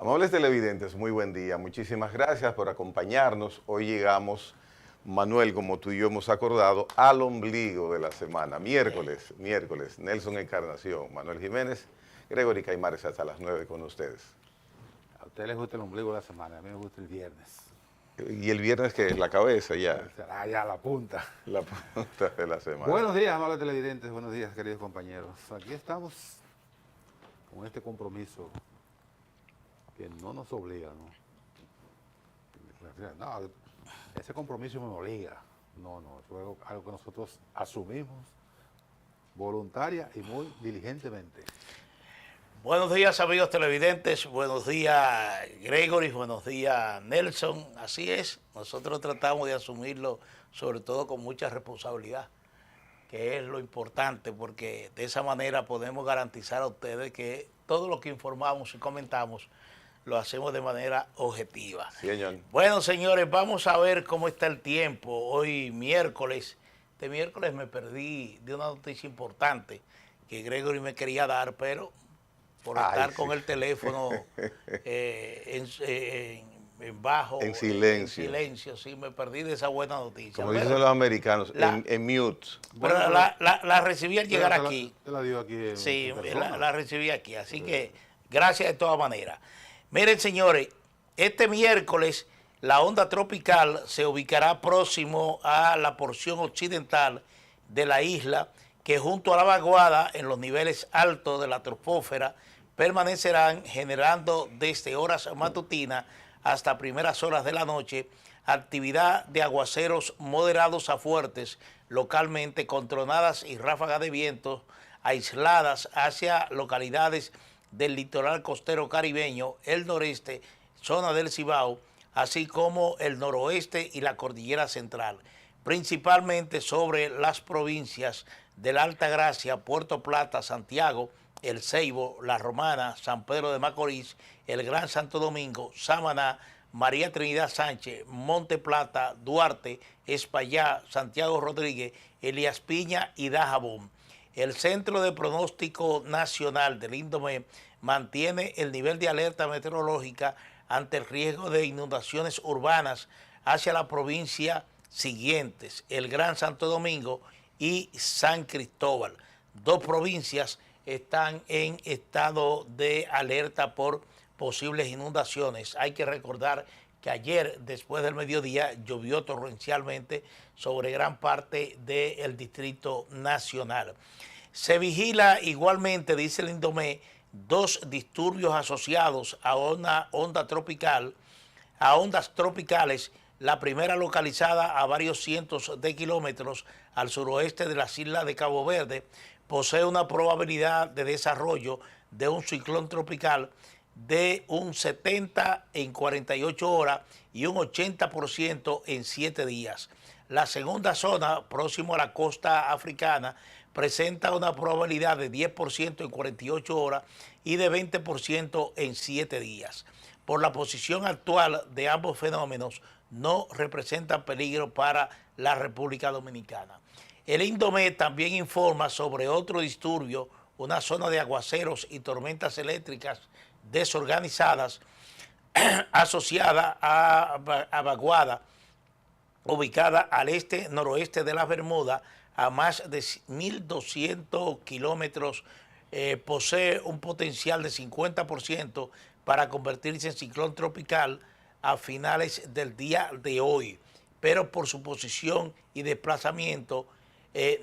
Amables televidentes, muy buen día. Muchísimas gracias por acompañarnos. Hoy llegamos, Manuel, como tú y yo hemos acordado, al ombligo de la semana. Miércoles, Nelson Encarnación, Manuel Jiménez, Gregory Caimares hasta las 9 con ustedes. A usted les gusta el ombligo de la semana, a mí me gusta el viernes. Y el viernes, que es la cabeza ya. Será ya la punta. La punta de la semana. Buenos días, amables televidentes, buenos días, queridos compañeros. Aquí estamos con este compromiso que no nos obliga, ¿no? No, ese compromiso me obliga. No, eso es algo que nosotros asumimos voluntaria y muy diligentemente. Buenos días, amigos televidentes, buenos días Gregory, buenos días Nelson. Así es, nosotros tratamos de asumirlo sobre todo con mucha responsabilidad, que es lo importante, porque de esa manera podemos garantizar a ustedes que todo lo que informamos y comentamos lo hacemos de manera objetiva. Sí, señor. Bueno, señores, vamos a ver cómo está el tiempo. Hoy miércoles, este miércoles me perdí de una noticia importante que Gregory me quería dar, pero por estar con el teléfono en bajo, en silencio. Sí, me perdí de esa buena noticia. Como dicen los americanos, en mute. Pero Bueno, la recibí al llegar aquí. Te la dio aquí Sí, en persona. la recibí aquí, así que gracias de todas maneras. Miren, señores, este miércoles la onda tropical se ubicará próximo a la porción occidental de la isla, que junto a la vaguada en los niveles altos de la troposfera permanecerán generando desde horas matutinas hasta primeras horas de la noche actividad de aguaceros moderados a fuertes localmente, con tronadas y ráfagas de vientos aisladas hacia localidades del litoral costero caribeño, el noreste, zona del Cibao, así como el noroeste y la cordillera central, principalmente sobre las provincias de la Altagracia, Puerto Plata, Santiago, El Ceibo, La Romana, San Pedro de Macorís, el Gran Santo Domingo, Samaná, María Trinidad Sánchez, Monte Plata, Duarte, Espaillá, Santiago Rodríguez, Elías Piña y Dajabón. El Centro de Pronóstico Nacional del INDOME mantiene el nivel de alerta meteorológica ante el riesgo de inundaciones urbanas hacia la provincia siguientes: el Gran Santo Domingo y San Cristóbal. Dos provincias están en estado de alerta por posibles inundaciones. Hay que recordar que ayer, después del mediodía, llovió torrencialmente sobre gran parte del Distrito Nacional. Se vigila igualmente, dice el INDOME, dos disturbios asociados a una onda tropical, a ondas tropicales, la primera localizada a varios cientos de kilómetros al suroeste de las islas de Cabo Verde, posee una probabilidad de desarrollo de un ciclón tropical de un 70 en 48 horas y un 80% en 7 días. La segunda zona, próximo a la costa africana, presenta una probabilidad de 10% en 48 horas y de 20% en 7 días. Por la posición actual de ambos fenómenos, no representan peligro para la República Dominicana. El INDOME también informa sobre otro disturbio, una zona de aguaceros y tormentas eléctricas desorganizadas asociada a vaguada, ubicada al este-noroeste de las Bermudas, a más de 1.200 kilómetros, posee un potencial de 50% para convertirse en ciclón tropical a finales del día de hoy, pero por su posición y desplazamiento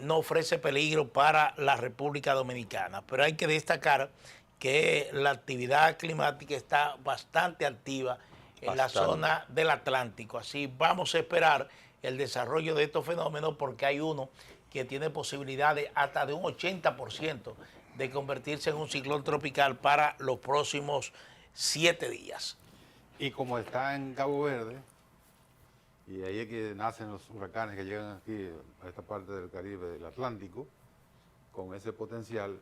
no ofrece peligro para la República Dominicana. Pero hay que destacar que la actividad climática está bastante activa en la zona del Atlántico. Así vamos a esperar el desarrollo de estos fenómenos, porque hay uno que tiene posibilidades hasta de un 80% de convertirse en un ciclón tropical para los próximos 7 días. Y como está en Cabo Verde, y ahí es que nacen los huracanes que llegan aquí a esta parte del Caribe, del Atlántico, con ese potencial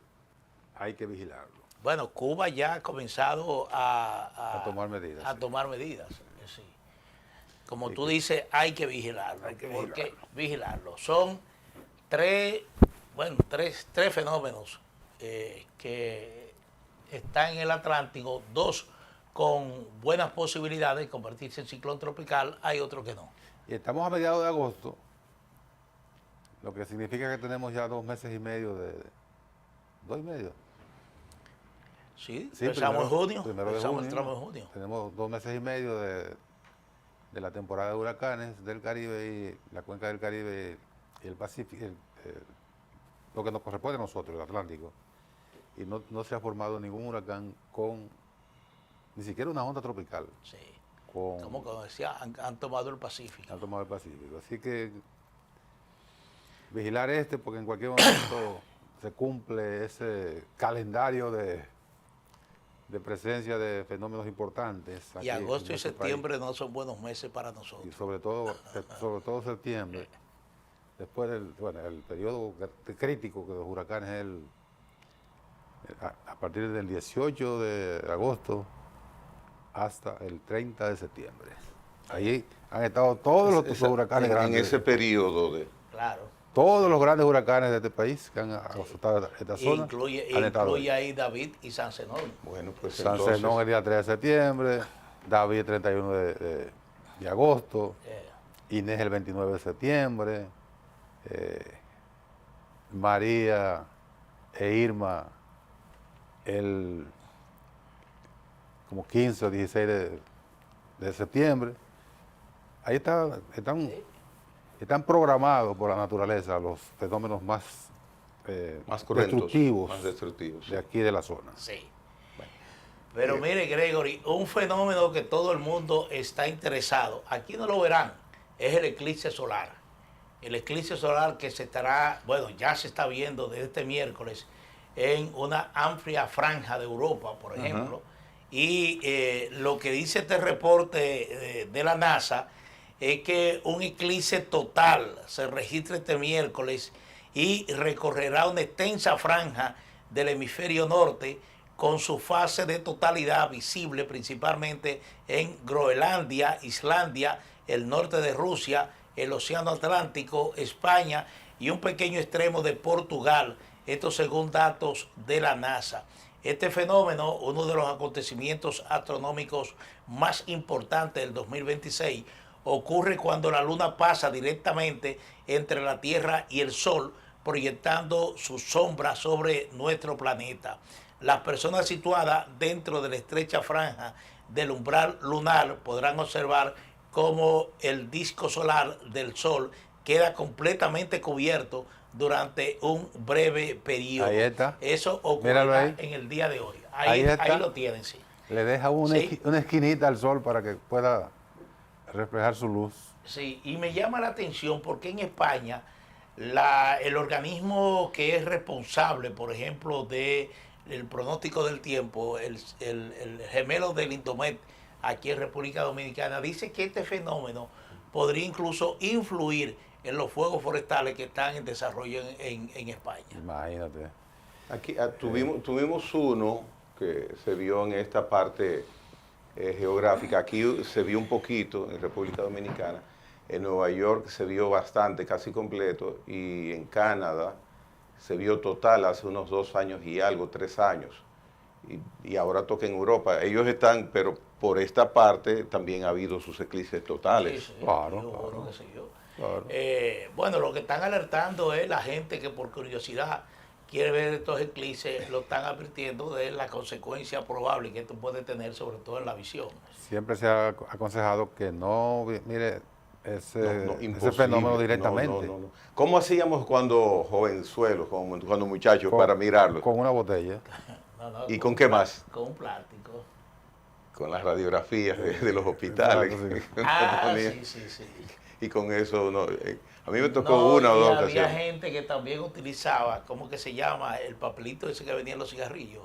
hay que vigilarlo. Bueno, Cuba ya ha comenzado a tomar medidas. A tomar medidas, sí. Como tú dices, hay que vigilarlo. Porque vigilarlo. Son tres fenómenos que están en el Atlántico, dos con buenas posibilidades de convertirse en ciclón tropical, hay otros que no. Y estamos a mediados de agosto, lo que significa que tenemos ya 2 meses y medio 2 y medio. Sí, Sí, empezamos en junio. primero de Empezamos, junio, entramos en junio. Tenemos 2 meses y medio de la temporada de huracanes del Caribe y la cuenca del Caribe y el Pacífico, lo que nos corresponde a nosotros, el Atlántico. Y no se ha formado ningún huracán con ni siquiera una onda tropical. Sí. Con, Como decía, han tomado el Pacífico. han tomado el Pacífico. Así que vigilar porque en cualquier momento se cumple ese calendario de presencia de fenómenos importantes. Y agosto y nuestro septiembre no son buenos meses para nosotros. Y sobre todo septiembre, después el periodo crítico de los huracanes es a partir del 18 de agosto hasta el 30 de septiembre. Ahí han estado todos los huracanes grandes. En ese periodo de... Claro. Todos los grandes huracanes de este país que han azotado esta zona. Incluye ahí David y San Zenón. Bueno, pues San entonces... Zenón el día 3 de septiembre, David el 31 de agosto, Inés el 29 de septiembre, María e Irma el como 15 o 16 de septiembre. Ahí están programados por la naturaleza los fenómenos más cruentos, destructivos, más destructivos. de aquí de la zona. Sí. Pero mire, Gregory, un fenómeno que todo el mundo está interesado, aquí no lo verán, es el eclipse solar. El eclipse solar que ya se está viendo desde este miércoles en una amplia franja de Europa, por ejemplo. Y lo que dice este reporte de la NASA es que un eclipse total se registra este miércoles y recorrerá una extensa franja del hemisferio norte con su fase de totalidad visible principalmente en Groenlandia, Islandia, el norte de Rusia, el Océano Atlántico, España y un pequeño extremo de Portugal. Esto según datos de la NASA. Este fenómeno, uno de los acontecimientos astronómicos más importantes del 2026, ocurre cuando la Luna pasa directamente entre la Tierra y el Sol, proyectando su sombra sobre nuestro planeta. Las personas situadas dentro de la estrecha franja del umbral lunar podrán observar cómo el disco solar del Sol queda completamente cubierto durante un breve periodo. Ahí está. Eso ocurrirá en el día de hoy. Ahí lo tienen, sí. Le deja una esquinita al sol para que pueda reflejar su luz. Sí, y me llama la atención porque en España el organismo que es responsable, por ejemplo, del pronóstico del tiempo, el gemelo del Indomet aquí en República Dominicana, dice que este fenómeno podría incluso influir en los fuegos forestales que están en desarrollo en España. Imagínate. Aquí tuvimos uno que se vio en esta parte geográfica. Aquí se vio un poquito en República Dominicana. En Nueva York se vio bastante, casi completo. Y en Canadá se vio total hace unos 2 años y algo, 3 años. Y ahora toca en Europa. Ellos están, pero por esta parte también ha habido sus eclipses totales. Sí, Claro. qué sé yo. Claro. Bueno, lo que están alertando es la gente que por curiosidad quiere ver estos eclipses, lo están advirtiendo de la consecuencia probable que esto puede tener, sobre todo en la visión. Siempre se ha aconsejado que no mire ese Imposible. fenómeno directamente. No. ¿Cómo hacíamos cuando jovenzuelos, cuando muchachos, para mirarlo? Con una botella. ¿Y con qué más? Con un plástico. Con las radiografías de los hospitales. Exacto, sí. Y con eso, a mí me tocó una o dos ocasiones. Había gente que también utilizaba, ¿cómo que se llama? El papelito ese que venía en los cigarrillos.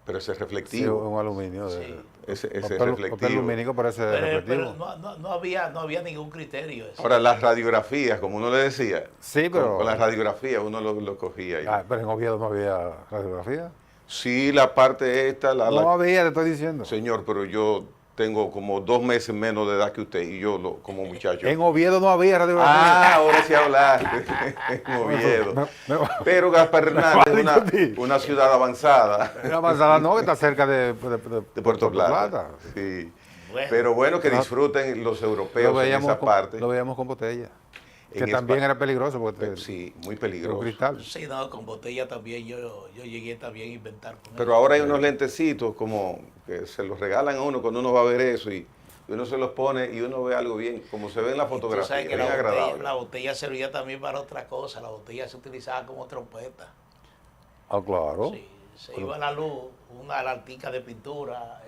Pero ese es Sí, reflectivo. un aluminio. Sí. Ese Papel reflectivo. lumínico parece reflectivo. Pero no había ningún criterio. Ahora, las radiografías, como uno le decía, Sí, pero... con las radiografías uno lo cogía. Ahí. Pero en Oviedo no había radiografía. Sí, la parte esta... No había, te estoy diciendo. Señor, pero yo tengo como 2 meses menos de edad que usted y yo como muchacho. En Oviedo no había radiografía. Ahora sí hablaste. En Oviedo. Pero Gaspar Hernández es una ciudad avanzada. Una avanzada no, que está cerca de Puerto Plata. Sí. Bueno. Pero bueno, que disfruten los europeos en esa parte. Lo veíamos con botella. Que En también España. era peligroso. Porque Sí, muy era peligroso. cristal. Sí, no, con botella también yo llegué también a inventar. Pero ahora hay unos lentecitos como que se los regalan a uno cuando uno va a ver eso y uno se los pone y uno ve algo bien, como se ve en la Tú fotografía, sabes que bien agradable. la botella servía también para otra cosa. La botella se utilizaba como trompeta. Ah, claro. Sí, se iba la luz, una latica de pintura,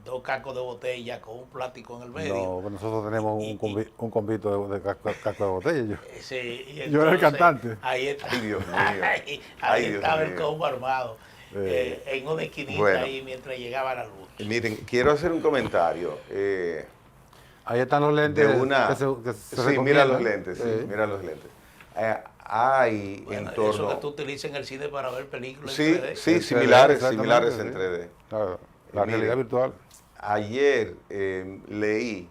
2 cacos de botella con un plástico en el medio. No, pues nosotros tenemos un convito de casco de botella. Sí, y Yo era el entonces, cantante. Ahí está. Ay, Dios mío. Ahí Ay, Dios estaba el mío. combo armado. En una esquinita Bueno. ahí mientras llegaba la luz. Miren, quiero hacer un comentario. Ahí están los lentes. De una, que se sí, mira recomiendan. los lentes, sí, mira los lentes. Hay Bueno, en torno... eso que tú utilizas en el cine para ver películas Sí, en 3D. sí, En 3D, similares exactamente, en sí. 3D. Claro, la Mire, realidad virtual. Ayer leí,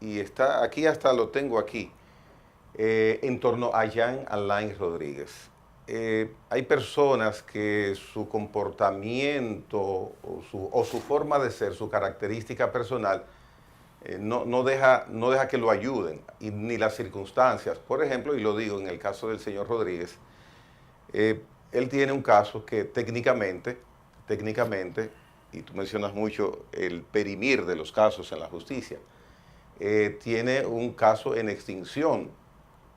y está aquí, hasta lo tengo aquí, en torno a Jean Alain Rodríguez. Hay personas que su comportamiento o su forma de ser, su característica personal, no deja que lo ayuden, y ni las circunstancias. Por ejemplo, y lo digo en el caso del señor Rodríguez, él tiene un caso que técnicamente, y tú mencionas mucho el perimir de los casos en la justicia, tiene un caso en extinción.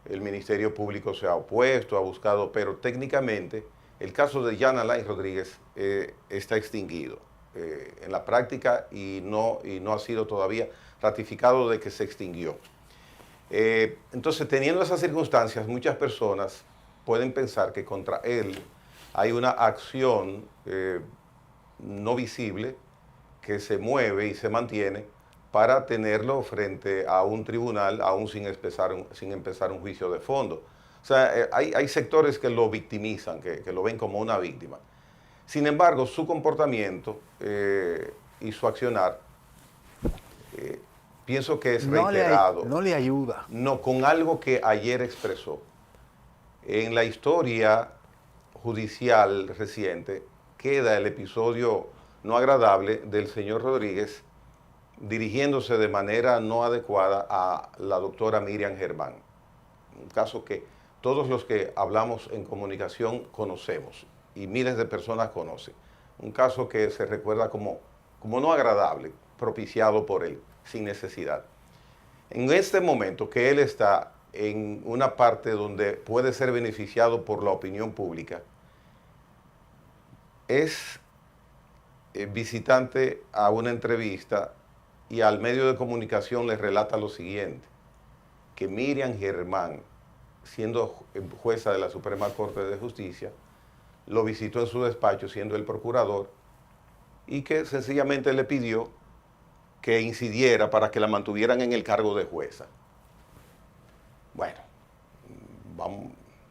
El Ministerio Público se ha opuesto, ha buscado, pero técnicamente el caso de Jean Alain Rodríguez está extinguido en la práctica y no ha sido todavía ratificado de que se extinguió. Entonces, teniendo esas circunstancias, muchas personas pueden pensar que contra él hay una acción no visible que se mueve y se mantiene para tenerlo frente a un tribunal aún sin empezar un juicio de fondo. O sea, hay sectores que lo victimizan, que lo ven como una víctima. Sin embargo, su comportamiento y su accionar, pienso que es reiterado. No le ayuda. No, con algo que ayer expresó. En la historia judicial reciente queda el episodio no agradable del señor Rodríguez dirigiéndose de manera no adecuada a la doctora Miriam Germán. Un caso que todos los que hablamos en comunicación conocemos y miles de personas conocen. Un caso que se recuerda como no agradable, propiciado por él, sin necesidad. En este momento que él está en una parte donde puede ser beneficiado por la opinión pública, es visitante a una entrevista y al medio de comunicación le relata lo siguiente, que Miriam Germán, siendo jueza de la Suprema Corte de Justicia, lo visitó en su despacho siendo el procurador y que sencillamente le pidió que incidiera para que la mantuvieran en el cargo de jueza. Bueno,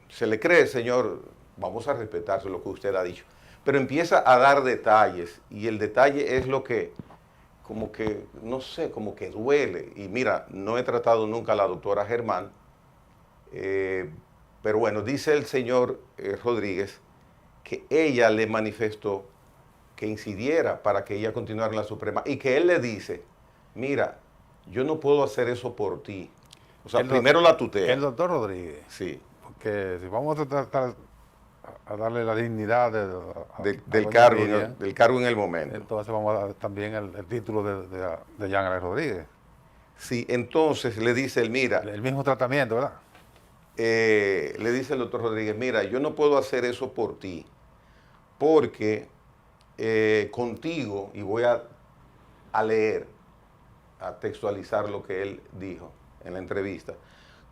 se le cree, señor, vamos a respetarse lo que usted ha dicho, pero empieza a dar detalles y el detalle es lo que como que, no sé, como que duele. Y mira, no he tratado nunca a la doctora Germán, pero bueno, dice el señor Rodríguez que ella le manifestó que incidiera para que ella continuara en la Suprema y que él le dice, mira, yo no puedo hacer eso por ti. O sea, primero la tutea. El doctor Rodríguez. Sí. Porque si vamos a tratar a darle la dignidad del cargo en el momento. Entonces vamos a dar también el título de Jean Alain Rodríguez. Sí, entonces le dice él, mira. El mismo tratamiento, ¿verdad? Le dice el doctor Rodríguez, mira, yo no puedo hacer eso por ti, porque contigo, y voy a leer, a textualizar lo que él dijo en la entrevista,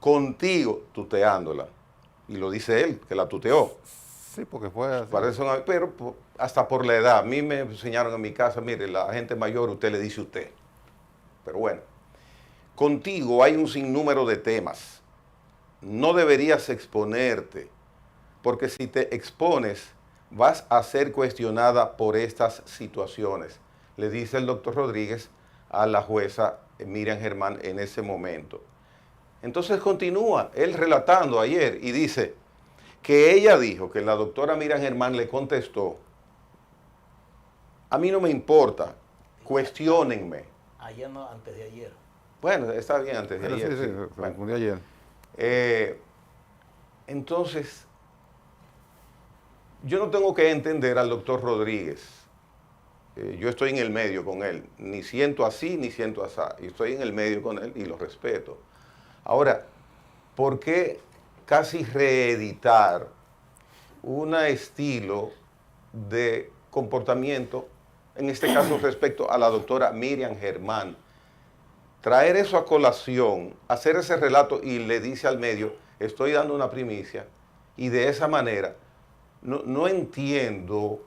contigo, tuteándola, y lo dice él, que la tuteó. Sí, porque fue así. Pero hasta por la edad. A mí me enseñaron en mi casa, mire, la gente mayor, usted le dice usted. Pero bueno, contigo hay un sinnúmero de temas. No deberías exponerte, porque si te expones, vas a ser cuestionada por estas situaciones. le dice el doctor Rodríguez a la jueza Miriam Germán en ese momento. Entonces continúa él relatando ayer y dice que ella dijo que la doctora Miriam Germán le contestó: a mí no me importa, cuestiónenme. Ayer no, antes de ayer. Bueno, está bien, antes de ayer. Sí, Sí. bueno, Bueno, de ayer. entonces, yo no tengo que entender al doctor Rodríguez. Yo estoy en el medio con él. Ni siento así, ni siento así. Y estoy en el medio con él y lo respeto. Ahora, ¿por qué casi reeditar un estilo de comportamiento, en este caso respecto a la doctora Miriam Germán? Traer eso a colación, hacer ese relato y le dice al medio, estoy dando una primicia, y de esa manera, no entiendo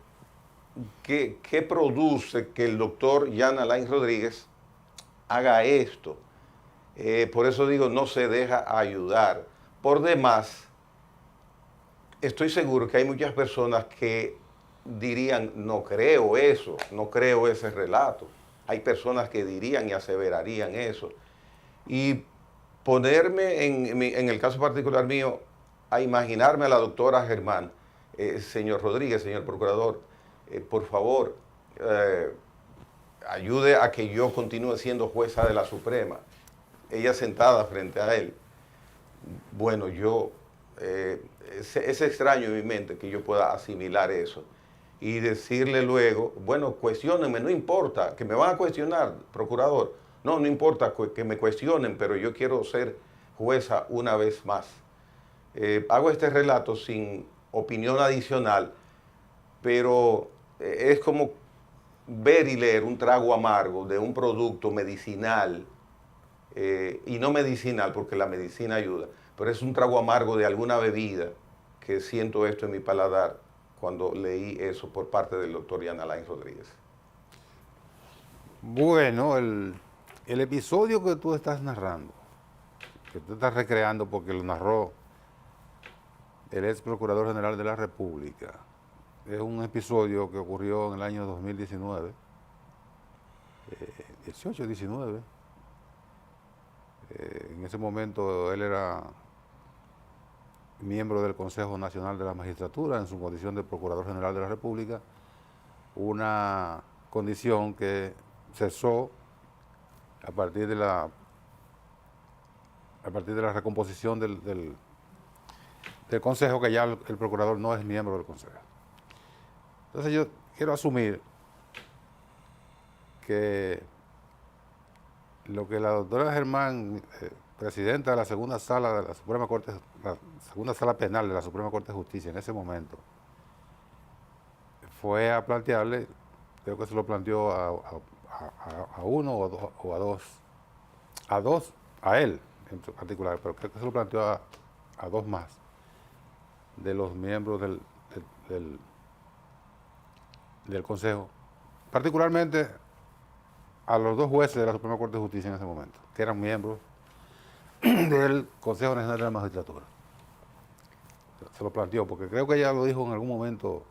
qué produce que el doctor Jan Alain Rodríguez haga esto. Por eso digo, no se deja ayudar. Por demás, estoy seguro que hay muchas personas que dirían, no creo eso, no creo ese relato. Hay personas que dirían y aseverarían eso. Y ponerme en el caso particular mío, a imaginarme a la doctora Germán, señor Rodríguez, señor procurador, por favor, ayude a que yo continúe siendo jueza de la Suprema. Ella sentada frente a él. Bueno, es extraño en mi mente que yo pueda asimilar eso y decirle luego, bueno, cuestiónenme, no importa, que me van a cuestionar, procurador. No importa que me cuestionen, pero yo quiero ser jueza una vez más. Hago este relato sin opinión adicional, pero es como ver y leer un trago amargo de un producto medicinal, y no medicinal porque la medicina ayuda, pero es un trago amargo de alguna bebida, que siento esto en mi paladar cuando leí eso por parte del doctor Jan Alain Rodríguez. Bueno, el episodio que tú estás narrando, que tú estás recreando porque lo narró el ex Procurador General de la República, es un episodio que ocurrió en el año 2019, 18-19. En ese momento él era miembro del Consejo Nacional de la Magistratura en su condición de Procurador General de la República, una condición que cesó a partir de la recomposición del Consejo, que ya el Procurador no es miembro del Consejo. Entonces yo quiero asumir que lo que la doctora Germán, presidenta de la segunda sala de la Suprema Corte, la segunda sala penal de la Suprema Corte de Justicia en ese momento, fue a plantearle, creo que se lo planteó a uno o a dos, a él en particular, pero creo que se lo planteó a dos más de los miembros del Consejo, particularmente a los dos jueces de la Suprema Corte de Justicia en ese momento, que eran miembros del Consejo Nacional de la Magistratura. Se lo planteó, porque creo que ella lo dijo en algún momento,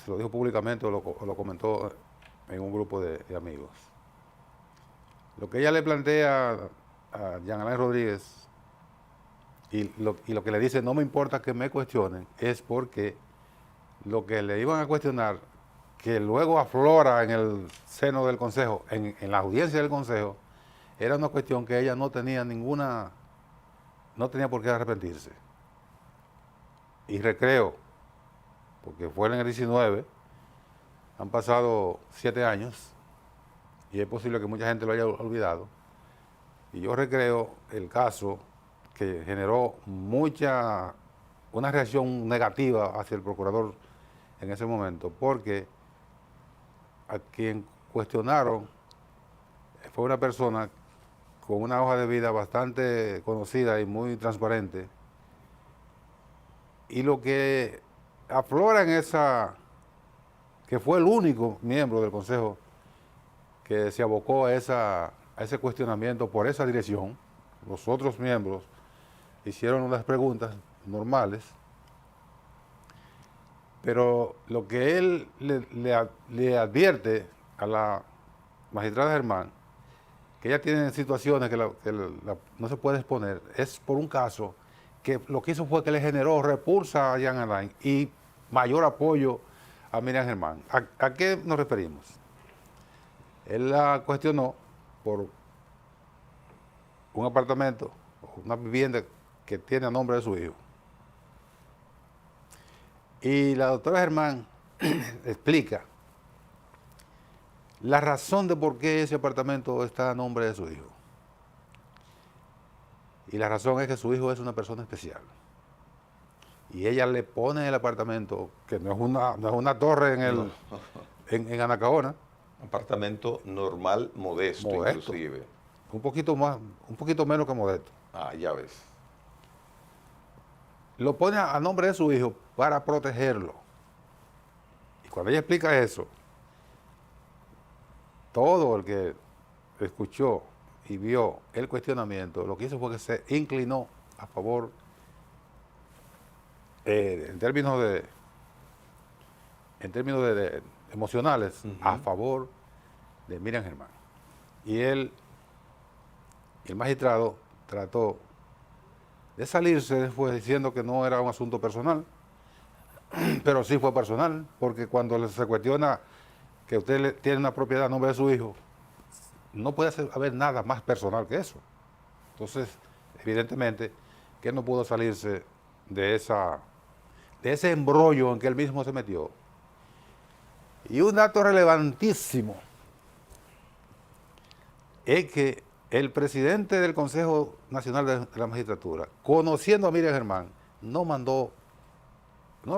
se lo dijo públicamente o lo comentó en un grupo de amigos. Lo que ella le plantea a Jan Alain Rodríguez y lo que le dice, no me importa que me cuestionen, es porque lo que le iban a cuestionar, que luego aflora en el seno del Consejo, en la audiencia del Consejo, era una cuestión que ella no tenía por qué arrepentirse. Y recreo, porque fue en el 19, han pasado 7 años, y es posible que mucha gente lo haya olvidado, y yo recreo el caso que generó una reacción negativa hacia el procurador en ese momento, porque a quien cuestionaron fue una persona con una hoja de vida bastante conocida y muy transparente, y lo que aflora en que fue el único miembro del Consejo que se abocó a ese cuestionamiento por esa dirección. Los otros miembros hicieron unas preguntas normales, pero lo que él le advierte a la magistrada Germán, que ella tiene situaciones que, no se puede exponer, es por un caso que lo que hizo fue que le generó repulsa a Jean Alain y mayor apoyo a Miriam Germán. ¿A qué nos referimos? Él la cuestionó por un apartamento, una vivienda que tiene a nombre de su hijo. Y la doctora Germán explica la razón de por qué ese apartamento está a nombre de su hijo. Y la razón es que su hijo es una persona especial. Y ella le pone el apartamento, que no es una torre en Anacaona. Apartamento normal, modesto, inclusive. Un poquito menos que modesto. Ah, ya ves. Lo pone a nombre de su hijo para protegerlo. Y cuando ella explica eso, todo el que escuchó y vio el cuestionamiento, lo que hizo fue que se inclinó a favor, en términos de emocionales, a favor de Miriam Germán. Y el magistrado trató de salirse después diciendo que no era un asunto personal, pero sí fue personal, porque cuando se cuestiona que usted tiene una propiedad a nombre de su hijo, no puede haber nada más personal que eso. Entonces, evidentemente, que no pudo salirse de ese embrollo en que él mismo se metió. Y un dato relevantísimo es que el presidente del Consejo Nacional de la Magistratura, conociendo a Miriam Germán, no lo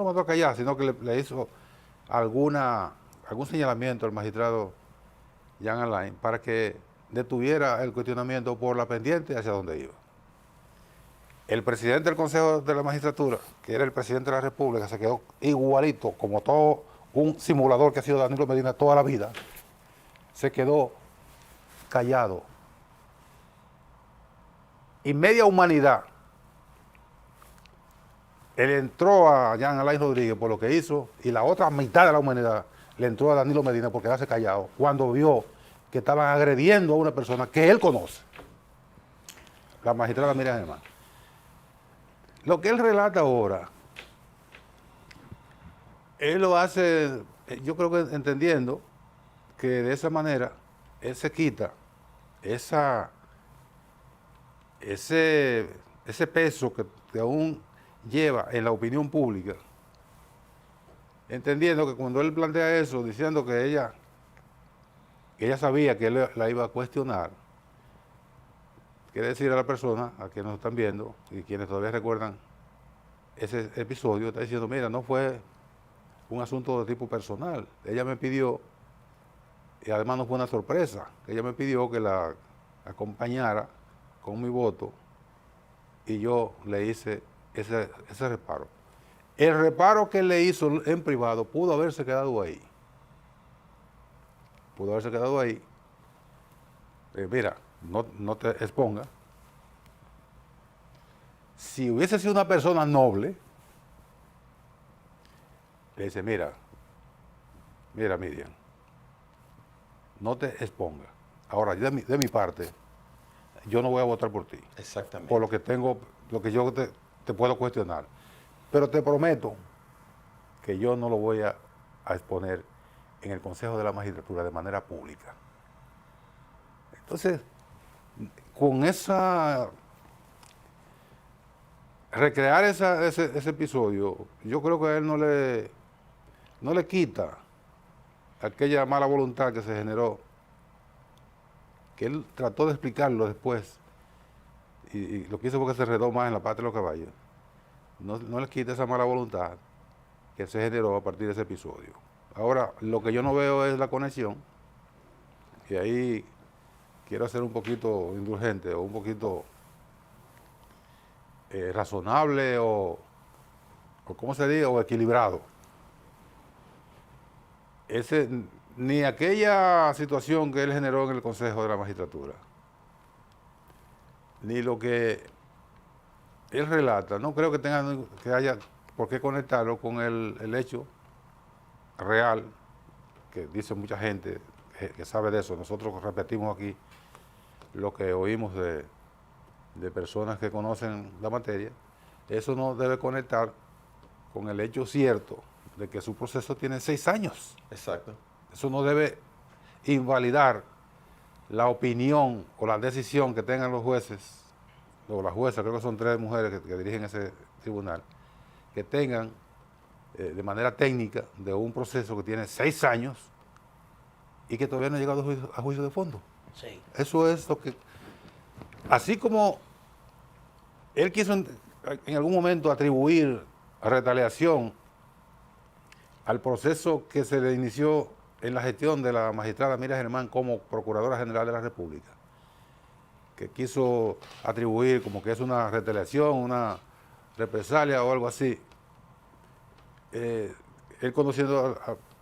mandó a callar, sino que le hizo algún señalamiento al magistrado Jean Alain para que detuviera el cuestionamiento por la pendiente hacia donde iba. El presidente del Consejo de la Magistratura, que era el presidente de la República, se quedó igualito, como todo un simulador que ha sido Danilo Medina toda la vida, se quedó callado. Y media humanidad, él entró a Jean Alain Rodríguez por lo que hizo, y la otra mitad de la humanidad le entró a Danilo Medina por quedarse callado, cuando vio que estaban agrediendo a una persona que él conoce, la magistrada Miriam Germán. Lo que él relata ahora, él lo hace, yo creo que entendiendo que de esa manera él se quita ese peso que aún lleva en la opinión pública, entendiendo que cuando él plantea eso, diciendo que ella sabía que él la iba a cuestionar, quiere decir a la persona, a quienes nos están viendo y quienes todavía recuerdan ese episodio, está diciendo, mira, no fue un asunto de tipo personal. Ella me pidió, y además no fue una sorpresa, ella me pidió que la acompañara con mi voto y yo le hice ese reparo. El reparo que él le hizo en privado pudo haberse quedado ahí. Mira, no te exponga. Si hubiese sido una persona noble, le dice, mira Miriam, no te exponga. Ahora, de mi parte, yo no voy a votar por ti. Exactamente. Por lo que yo te puedo cuestionar. Pero te prometo que yo no lo voy a exponer en el Consejo de la Magistratura de manera pública. Entonces, con recrear ese episodio, yo creo que a él no le quita aquella mala voluntad que se generó, que él trató de explicarlo después, y lo que hizo fue que se redó más en la pata de los caballos. No le quita esa mala voluntad que se generó a partir de ese episodio. Ahora, lo que yo no veo es la conexión, y ahí quiero ser un poquito indulgente o un poquito razonable o ¿cómo se dice? O equilibrado. Ni aquella situación que él generó en el Consejo de la Magistratura, ni lo que él relata, no creo que haya por qué conectarlo con el hecho real, que dice mucha gente que sabe de eso. Nosotros repetimos aquí lo que oímos de personas que conocen la materia. Eso no debe conectar con el hecho cierto de que su proceso tiene 6 años. Exacto. Eso no debe invalidar la opinión o la decisión que tengan los jueces, o las juezas, creo que son 3 mujeres que dirigen ese tribunal, que tengan de manera técnica de un proceso que tiene 6 años y que todavía no ha llegado a juicio de fondo. Sí. Eso es lo que... Así como él quiso en algún momento atribuir retaliación al proceso que se le inició en la gestión de la magistrada Miriam Germán como Procuradora General de la República, que quiso atribuir como que es una retaliación, una represalia o algo así. Él conociendo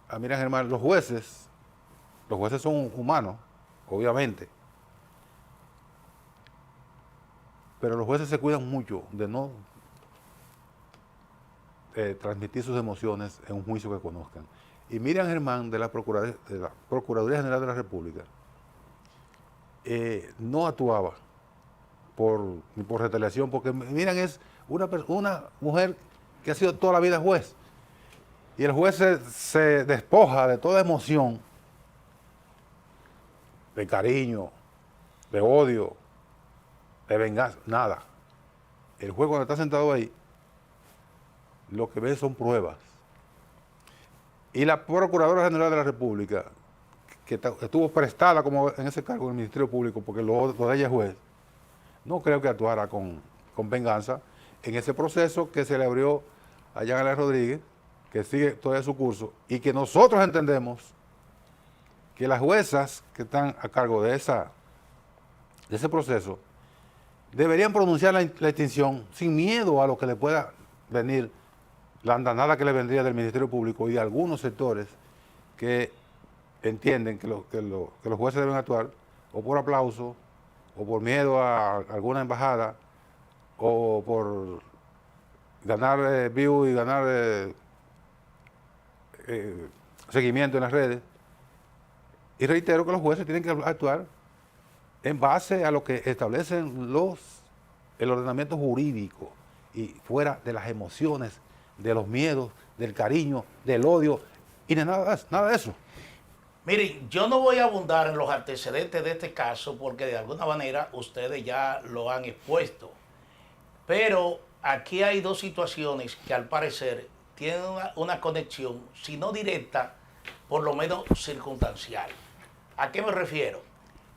a Miriam Germán, los jueces son humanos, obviamente, pero los jueces se cuidan mucho de no transmitir sus emociones en un juicio que conozcan. Y Miriam Germán, de la Procuraduría General de la República, no actuaba ni por retaliación, porque Miriam es una mujer que ha sido toda la vida juez. Y el juez se despoja de toda emoción, de cariño, de odio, de venganza, nada. El juez cuando está sentado ahí, lo que ve son pruebas. Y la Procuradora General de la República, que estuvo prestada como en ese cargo en el Ministerio Público, porque lo de ella es juez, no creo que actuara con venganza en ese proceso que se le abrió a Jean Alain Rodríguez, que sigue todo su curso, y que nosotros entendemos que las juezas que están a cargo de ese proceso deberían pronunciar la extinción sin miedo a lo que le pueda venir, la andanada que le vendría del Ministerio Público y de algunos sectores que entienden que los jueces deben actuar o por aplauso, o por miedo a alguna embajada, o por ganar views y ganar seguimiento en las redes. Y reitero que los jueces tienen que actuar en base a lo que establecen el ordenamiento jurídico y fuera de las emociones, de los miedos, del cariño, del odio y de nada de eso. Miren, yo no voy a abundar en los antecedentes de este caso porque de alguna manera ustedes ya lo han expuesto. Pero aquí hay 2 situaciones que al parecer tienen una conexión, si no directa, por lo menos circunstancial. ¿A qué me refiero?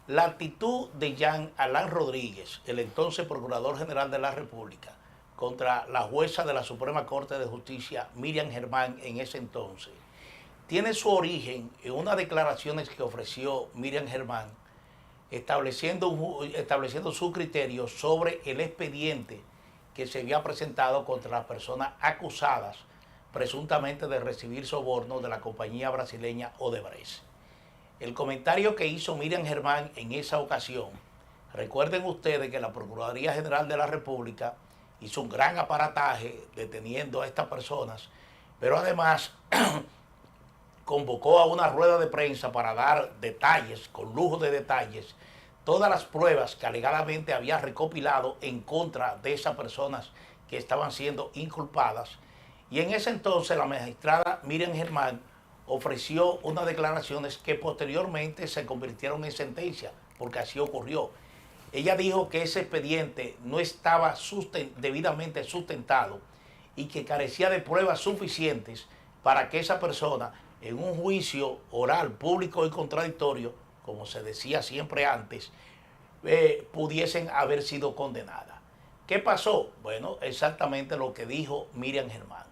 La actitud de Jean Alain Rodríguez, el entonces Procurador General de la República, contra la jueza de la Suprema Corte de Justicia, Miriam Germán, en ese entonces, tiene su origen en unas declaraciones que ofreció Miriam Germán, estableciendo su criterio sobre el expediente que se había presentado contra las personas acusadas presuntamente de recibir sobornos de la compañía brasileña Odebrecht. El comentario que hizo Miriam Germán en esa ocasión, recuerden ustedes que la Procuraduría General de la República hizo un gran aparataje deteniendo a estas personas, pero además convocó a una rueda de prensa para dar detalles, con lujo de detalles, todas las pruebas que alegadamente había recopilado en contra de esas personas que estaban siendo inculpadas. Y en ese entonces la magistrada Miriam Germán ofreció unas declaraciones que posteriormente se convirtieron en sentencia, porque así ocurrió. Ella dijo que ese expediente no estaba debidamente sustentado y que carecía de pruebas suficientes para que esa persona, en un juicio oral, público y contradictorio, como se decía siempre antes, pudiesen haber sido condenadas. ¿Qué pasó? Bueno, exactamente lo que dijo Miriam Germán.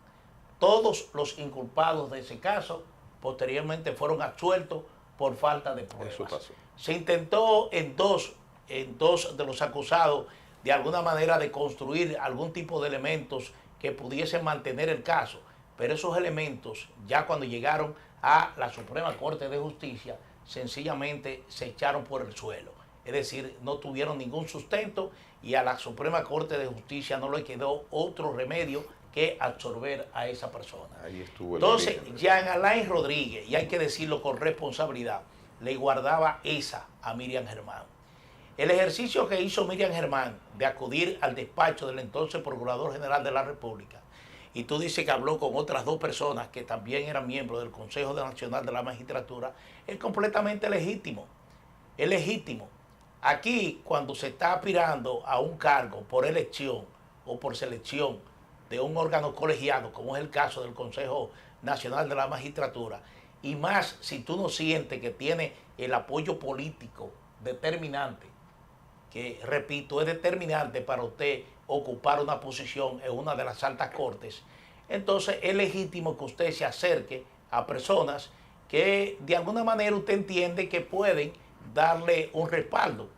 Todos los inculpados de ese caso posteriormente fueron absueltos por falta de pruebas. Eso pasó. Se intentó en dos de los acusados de alguna manera de construir algún tipo de elementos que pudiesen mantener el caso, pero esos elementos ya cuando llegaron a la Suprema Corte de Justicia sencillamente se echaron por el suelo, es decir, no tuvieron ningún sustento y a la Suprema Corte de Justicia no le quedó otro remedio que absorber a esa persona. Ahí estuvo el Entonces, origen. Jean Alain Rodríguez, y hay que decirlo con responsabilidad, le guardaba esa a Miriam Germán. El ejercicio que hizo Miriam Germán de acudir al despacho del entonces Procurador General de la República, y tú dices que habló con otras 2 personas que también eran miembros del Consejo Nacional de la Magistratura, es completamente legítimo. Es legítimo. Aquí, cuando se está aspirando a un cargo por elección o por selección de un órgano colegiado, como es el caso del Consejo Nacional de la Magistratura, y más si tú no sientes que tiene el apoyo político determinante, que repito, es determinante para usted ocupar una posición en una de las altas cortes, entonces es legítimo que usted se acerque a personas que de alguna manera usted entiende que pueden darle un respaldo.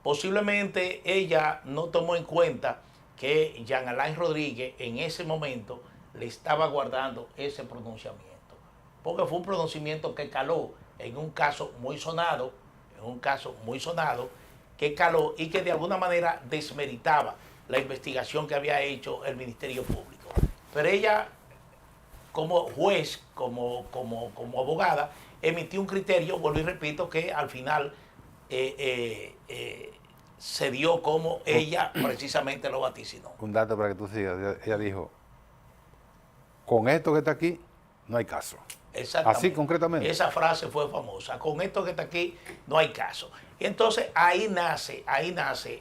Posiblemente ella no tomó en cuenta que Jean Alain Rodríguez en ese momento le estaba guardando ese pronunciamiento, porque fue un pronunciamiento que caló en un caso muy sonado, que caló y que de alguna manera desmeritaba la investigación que había hecho el Ministerio Público. Pero ella, como juez, como abogada, emitió un criterio, vuelvo y repito, que al final se dio como ella precisamente lo vaticinó. Un dato para que tú sigas. Ella dijo, con esto que está aquí, no hay caso. Exactamente. Así concretamente. Esa frase fue famosa. Con esto que está aquí, no hay caso. Y entonces ahí nace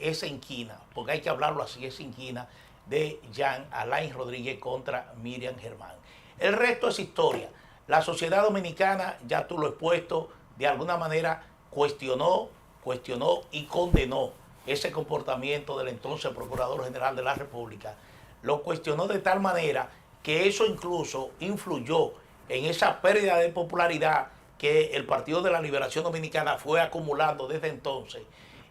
esa inquina, porque hay que hablarlo así, esa inquina de Jean Alain Rodríguez contra Miriam Germán. El resto es historia. La sociedad dominicana, ya tú lo has expuesto, de alguna manera cuestionó y condenó ese comportamiento del entonces Procurador General de la República. Lo cuestionó de tal manera que eso incluso influyó en esa pérdida de popularidad que el Partido de la Liberación Dominicana fue acumulando desde entonces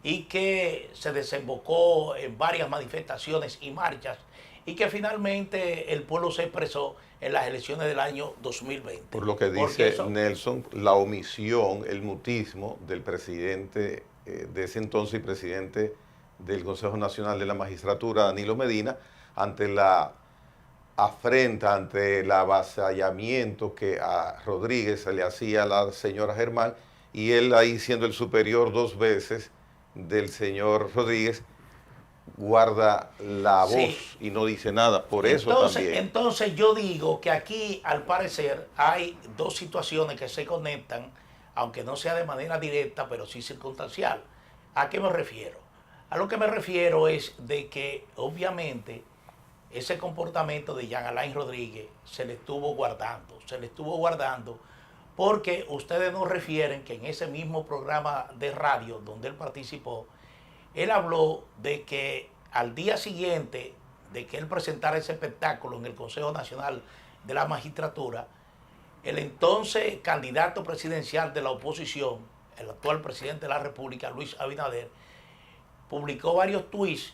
y que se desembocó en varias manifestaciones y marchas y que finalmente el pueblo se expresó en las elecciones del año 2020. Por lo que dice Nelson, la omisión, el mutismo del presidente de ese entonces y presidente del Consejo Nacional de la Magistratura, Danilo Medina, ante la afrenta, ante el avasallamiento que a Rodríguez se le hacía a la señora Germán, y él ahí siendo el superior 2 veces del señor Rodríguez, guarda la voz y no dice nada, por eso también. Entonces yo digo que aquí al parecer hay 2 situaciones que se conectan, aunque no sea de manera directa, pero sí circunstancial. ¿A qué me refiero? A lo que me refiero es de que obviamente ese comportamiento de Jean Alain Rodríguez se le estuvo guardando porque ustedes nos refieren que en ese mismo programa de radio donde él participó, él habló de que al día siguiente de que él presentara ese espectáculo en el Consejo Nacional de la Magistratura, el entonces candidato presidencial de la oposición, el actual presidente de la República, Luis Abinader, publicó varios tweets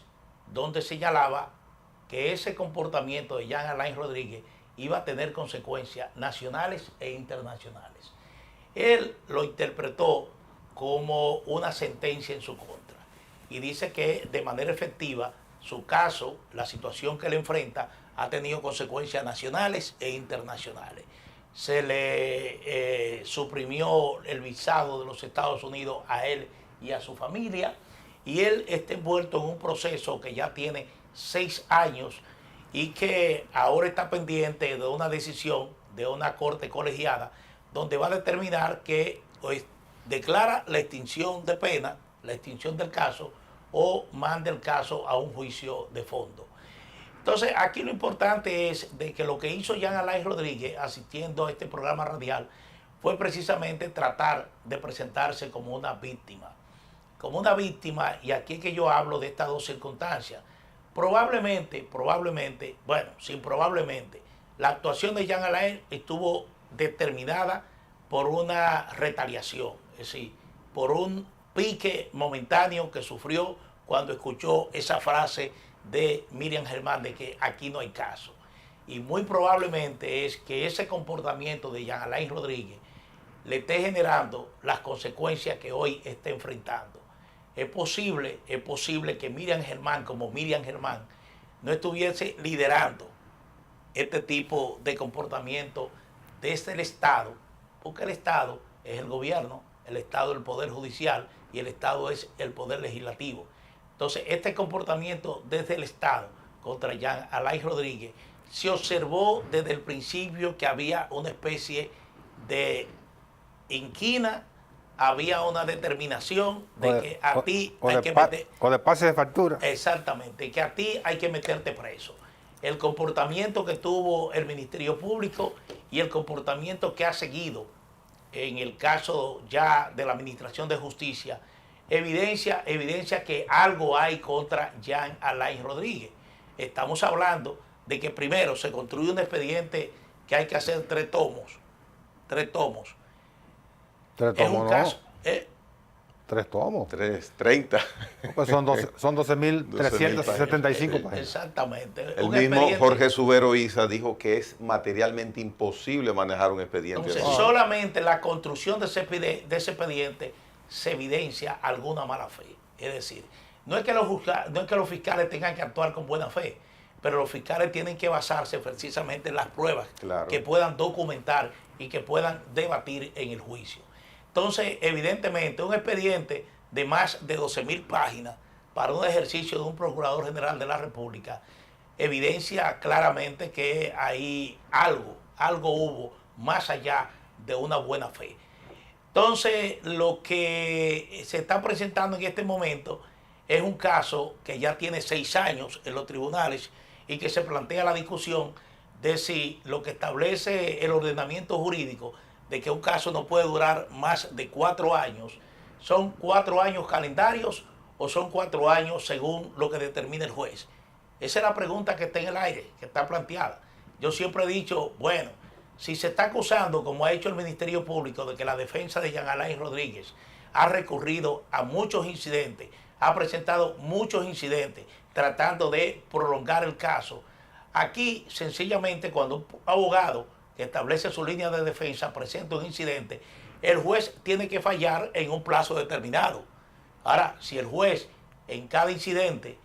donde señalaba que ese comportamiento de Jean Alain Rodríguez iba a tener consecuencias nacionales e internacionales. Él lo interpretó como una sentencia en su contra y dice que de manera efectiva su caso, la situación que él enfrenta, ha tenido consecuencias nacionales e internacionales. Se le suprimió el visado de los Estados Unidos a él y a su familia, y él está envuelto en un proceso que ya tiene 6 años y que ahora está pendiente de una decisión de una corte colegiada donde va a determinar que declara la extinción de pena, la extinción del caso, o manda el caso a un juicio de fondo. Entonces, aquí lo importante es de que lo que hizo Jean Alain Rodríguez asistiendo a este programa radial fue precisamente tratar de presentarse como una víctima. Y aquí es que yo hablo de estas 2 circunstancias. Probablemente, la actuación de Jean Alain estuvo determinada por una retaliación, es decir, por un pique momentáneo que sufrió cuando escuchó esa frase de Miriam Germán de que aquí no hay caso. Y muy probablemente es que ese comportamiento de Jean Alain Rodríguez le esté generando las consecuencias que hoy está enfrentando. Es posible que Miriam Germán, como Miriam Germán, no estuviese liderando este tipo de comportamiento desde el Estado, porque el Estado es el gobierno, el Estado es el Poder Judicial y el Estado es el Poder Legislativo. Entonces, este comportamiento desde el Estado contra Jean Alain Rodríguez se observó desde el principio que había una especie de inquina, había una determinación de que a ti hay que meter... O de pase de factura. Exactamente, que a ti hay que meterte preso. El comportamiento que tuvo el Ministerio Público y el comportamiento que ha seguido en el caso ya de la Administración de Justicia evidencia que algo hay contra Jean Alain Rodríguez. Estamos hablando de que primero se construye un expediente que hay que hacer 3 tomos. 3 tomos. 3 Es un tomos, caso... no. 3 tomos. 30. Pues son 12.375 páginas. Exactamente. El Un mismo expediente- Jorge Subero Isa dijo que es materialmente imposible manejar un expediente Entonces, así. solamente la construcción de ese expediente se evidencia alguna mala fe. Es decir, no es que los fiscales tengan que actuar con buena fe, pero los fiscales tienen que basarse precisamente en las pruebas Claro. que puedan documentar y que puedan debatir en el juicio. Entonces, evidentemente, un expediente de más de 12.000 páginas para un ejercicio de un Procurador General de la República evidencia claramente que hay algo hubo más allá de una buena fe. Entonces, lo que se está presentando en este momento es un caso que ya tiene 6 años en los tribunales y que se plantea la discusión de si lo que establece el ordenamiento jurídico de que un caso no puede durar más de 4 años, ¿son 4 años calendarios o son 4 años según lo que determine el juez? Esa es la pregunta que está en el aire, que está planteada. Yo siempre he dicho, bueno, si se está acusando, como ha hecho el Ministerio Público, de que la defensa de Jean Alain Rodríguez ha recurrido a muchos incidentes, ha presentado muchos incidentes tratando de prolongar el caso, aquí sencillamente cuando un abogado que establece su línea de defensa presenta un incidente, el juez tiene que fallar en un plazo determinado. Ahora, si el juez en cada incidente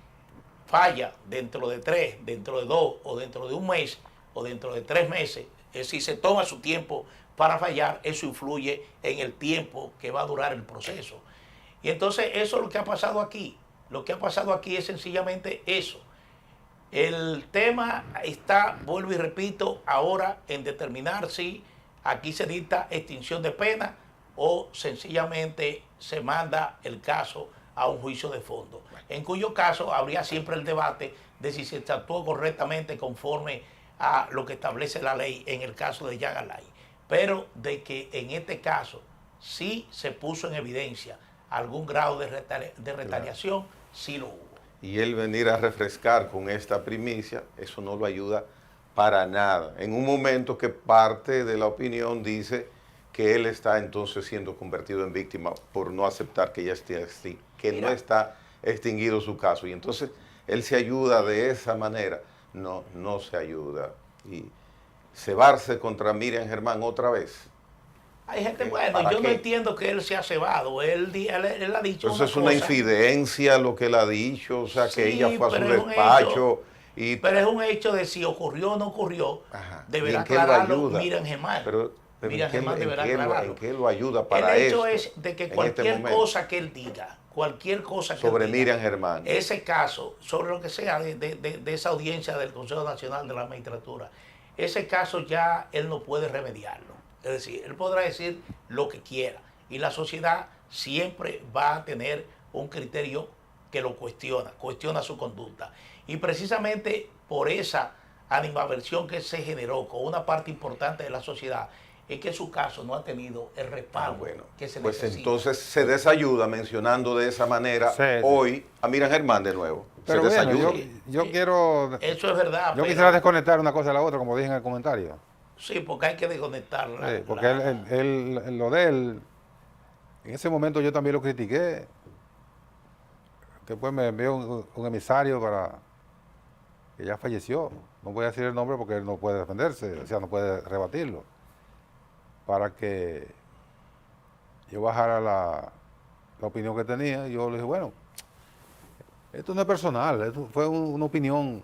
falla dentro de 3, dentro de 2 o dentro de un mes o dentro de 3 meses, es decir, se toma su tiempo para fallar, eso influye en el tiempo que va a durar el proceso. Y entonces eso es lo que ha pasado aquí. Lo que ha pasado aquí es sencillamente eso. El tema está, vuelvo y repito, ahora en determinar si aquí se dicta extinción de pena o sencillamente se manda el caso a un juicio de fondo, en cuyo caso habría siempre el debate de si se actuó correctamente conforme a lo que establece la ley en el caso de Jean Alain, pero de que en este caso sí se puso en evidencia algún grado de retaliación, sí lo hubo. Y él venir a refrescar con esta primicia, eso no lo ayuda para nada. En un momento que parte de la opinión dice que él está entonces siendo convertido en víctima por no aceptar que ya esté así, que no está extinguido su caso. Y entonces él se ayuda de esa manera. No, no se ayuda. Y cebarse contra Miriam Germán otra vez. Hay gente, bueno, yo no entiendo que él se ha cebado. Él ha dicho Entonces es una infidencia lo que él ha dicho, o sea, Sí, que ella fue a su pero es un despacho. Pero es un hecho de si ocurrió o no ocurrió, Ajá. deberá ¿Y en qué lo aclararlo ayuda? Miriam Germán. Pero Miriam Germán deberá aclararlo. ¿en qué lo ayuda para el hecho esto, es de que en cualquier este momento? cosa que él diga, cualquier cosa que Sobre él diga, Miriam Germán. ese caso, sobre lo que sea de esa audiencia del Consejo Nacional de la Magistratura, ese caso ya él no puede remediarlo. Es decir, él podrá decir lo que quiera y la sociedad siempre va a tener un criterio que lo cuestiona su conducta. Y precisamente por esa animadversión que se generó con una parte importante de la sociedad, es que su caso no ha tenido el respaldo que se pues necesita. entonces se desayuda mencionando de esa manera hoy a Miriam Germán de nuevo. Pero se bueno, desayuda. yo quiero... Eso es verdad. Yo quisiera desconectar una cosa de la otra, como dije en el comentario. Sí, porque hay que desconectarla. Sí, porque lo de él, en ese momento yo también lo critiqué. Después me envió un emisario que ya falleció. No voy a decir el nombre porque él no puede defenderse, o sea, no puede rebatirlo. Para que yo bajara la opinión que tenía, y yo le dije, bueno, esto no es personal, esto fue una opinión.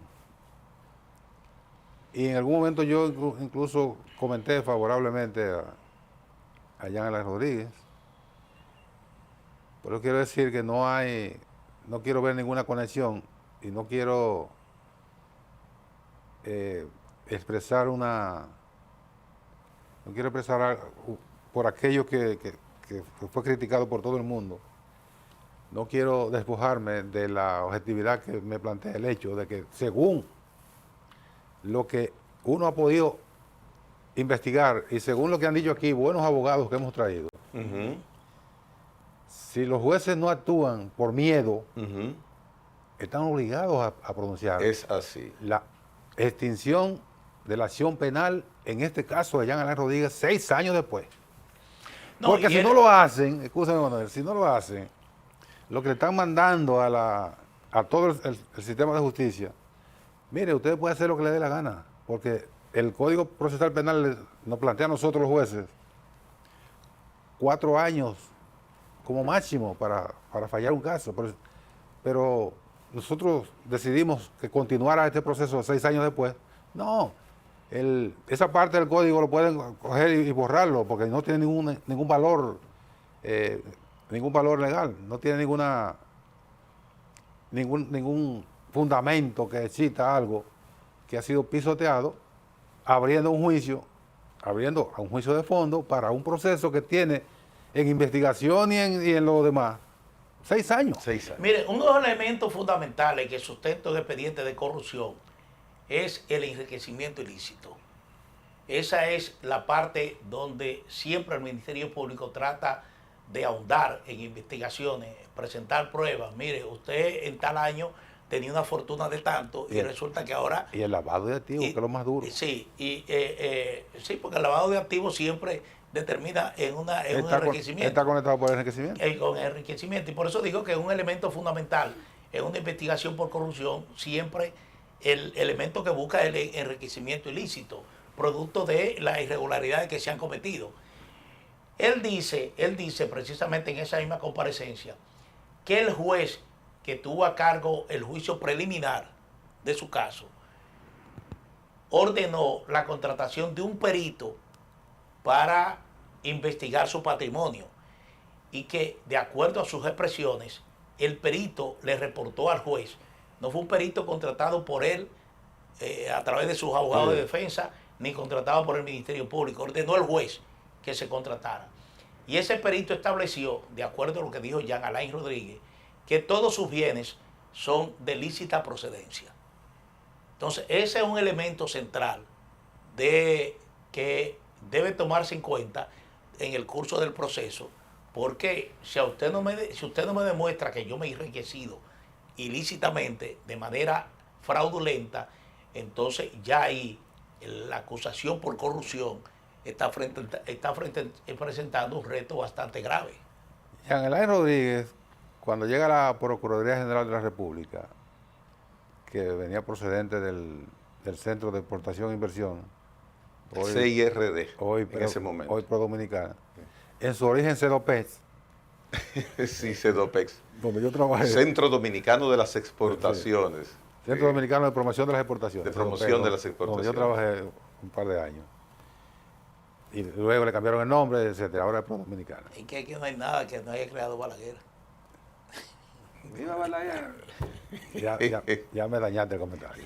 Y en algún momento yo incluso comenté favorablemente a Jean Alain Rodríguez, Pero quiero decir que no quiero ver ninguna conexión y no quiero expresar por aquello que fue criticado por todo el mundo. No quiero despojarme de la objetividad que me plantea el hecho de que según lo que uno ha podido investigar y según lo que han dicho aquí buenos abogados que hemos traído, si los jueces no actúan por miedo, están obligados a pronunciar. Es así. La extinción de la acción penal, en este caso de Jean Alain Rodríguez, 6 años después. No, porque si no lo hacen, escúchame, Manuel, si no lo hacen, lo que le están mandando a todo el sistema de justicia, mire, usted puede hacer lo que le dé la gana, porque el Código Procesal Penal nos plantea a nosotros los jueces 4 años como máximo para fallar un caso, pero nosotros decidimos que continuara este proceso 6 años después. No, esa parte del código lo pueden coger y borrarlo porque no tiene ningún valor legal, no tiene ningún fundamento que cita algo que ha sido pisoteado, abriendo a un juicio de fondo para un proceso que tiene en investigación y en lo demás 6 años. 6 años. Mire, uno de los elementos fundamentales que sustenta un expediente de corrupción es el enriquecimiento ilícito. Esa es la parte donde siempre el Ministerio Público trata de ahondar en investigaciones, presentar pruebas. Mire, usted en tal año tenía una fortuna de tanto y resulta que ahora... Y el lavado de activos, que es lo más duro. Sí, sí, porque el lavado de activos siempre determina en un enriquecimiento. Está conectado por el enriquecimiento. Con el enriquecimiento. Y por eso digo que es un elemento fundamental en una investigación por corrupción, siempre el elemento que busca es el enriquecimiento ilícito, producto de las irregularidades que se han cometido. Él dice precisamente en esa misma comparecencia que el juez que tuvo a cargo el juicio preliminar de su caso ordenó la contratación de un perito para investigar su patrimonio y que, de acuerdo a sus expresiones, el perito le reportó al juez. No fue un perito contratado por él a través de sus abogados de defensa, ni contratado por el Ministerio Público. Ordenó el juez que se contratara. Y ese perito estableció, de acuerdo a lo que dijo Jean Alain Rodríguez, que todos sus bienes son de lícita procedencia. Entonces, ese es un elemento central que debe tomarse en cuenta en el curso del proceso, porque si usted no me demuestra que yo me he enriquecido ilícitamente, de manera fraudulenta, entonces ya ahí la acusación por corrupción está presentando un reto bastante grave. Jean Alain Rodríguez, cuando llega a la Procuraduría General de la República, que venía procedente del Centro de Exportación e Inversión, CIRD, hoy en ese momento. Hoy Pro Dominicana, en su origen CEDOPEX, sí, CEDOPEX, donde yo trabajé. Centro Dominicano de las Exportaciones. Sí. Centro Dominicano de Promoción de las Exportaciones. De promoción de las exportaciones. Donde yo trabajé un par de años. Y luego le cambiaron el nombre, etcétera. Ahora es Pro Dominicana. Y que aquí no hay nada que no haya creado Balaguer. ¡Viva Balaguer! Ya me dañaste el comentario.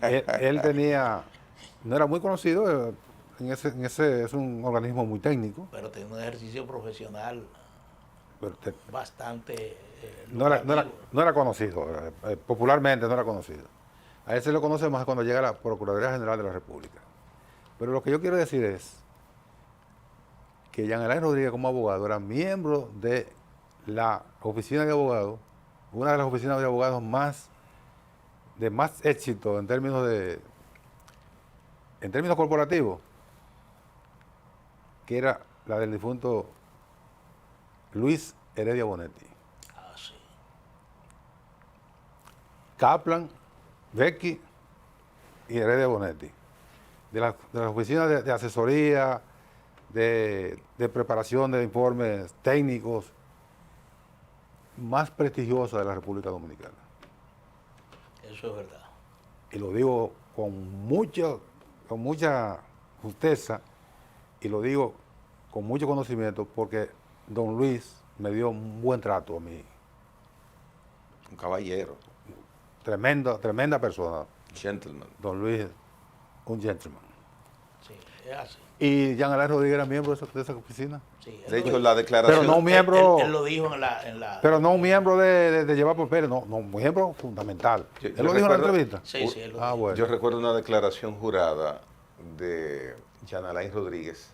él tenía, no era muy conocido, es un organismo muy técnico. Pero tenía un ejercicio profesional bastante... no era conocido, popularmente no era conocido. A él se lo conoce más cuando llega a la Procuraduría General de la República. Pero lo que yo quiero decir es que Jean Alain Rodríguez como abogado era miembro de la oficina de abogados, una de las oficinas de abogados de más éxito en términos corporativos, que era la del difunto Luis Heredia Bonetti. Ah, sí. Kaplan, Becky y Heredia Bonetti. De las oficinas de asesoría, de preparación de informes técnicos más prestigiosas de la República Dominicana. Eso es verdad. Y lo digo con mucha justeza y lo digo con mucho conocimiento porque don Luis me dio un buen trato a mí. Un caballero. Tremenda persona. Gentleman. Don Luis, un gentleman. Sí, es así. Y Jean Alain Rodríguez era miembro de esa oficina. Sí, De hecho, la declaración... Pero no miembro... Él lo dijo en la... Pero no un miembro de llevar papeles, no, un miembro fundamental. Yo ¿Él lo dijo en la recuerdo- entrevista? Sí, él lo dijo. Bueno. Yo recuerdo una declaración jurada de Jean Alain Rodríguez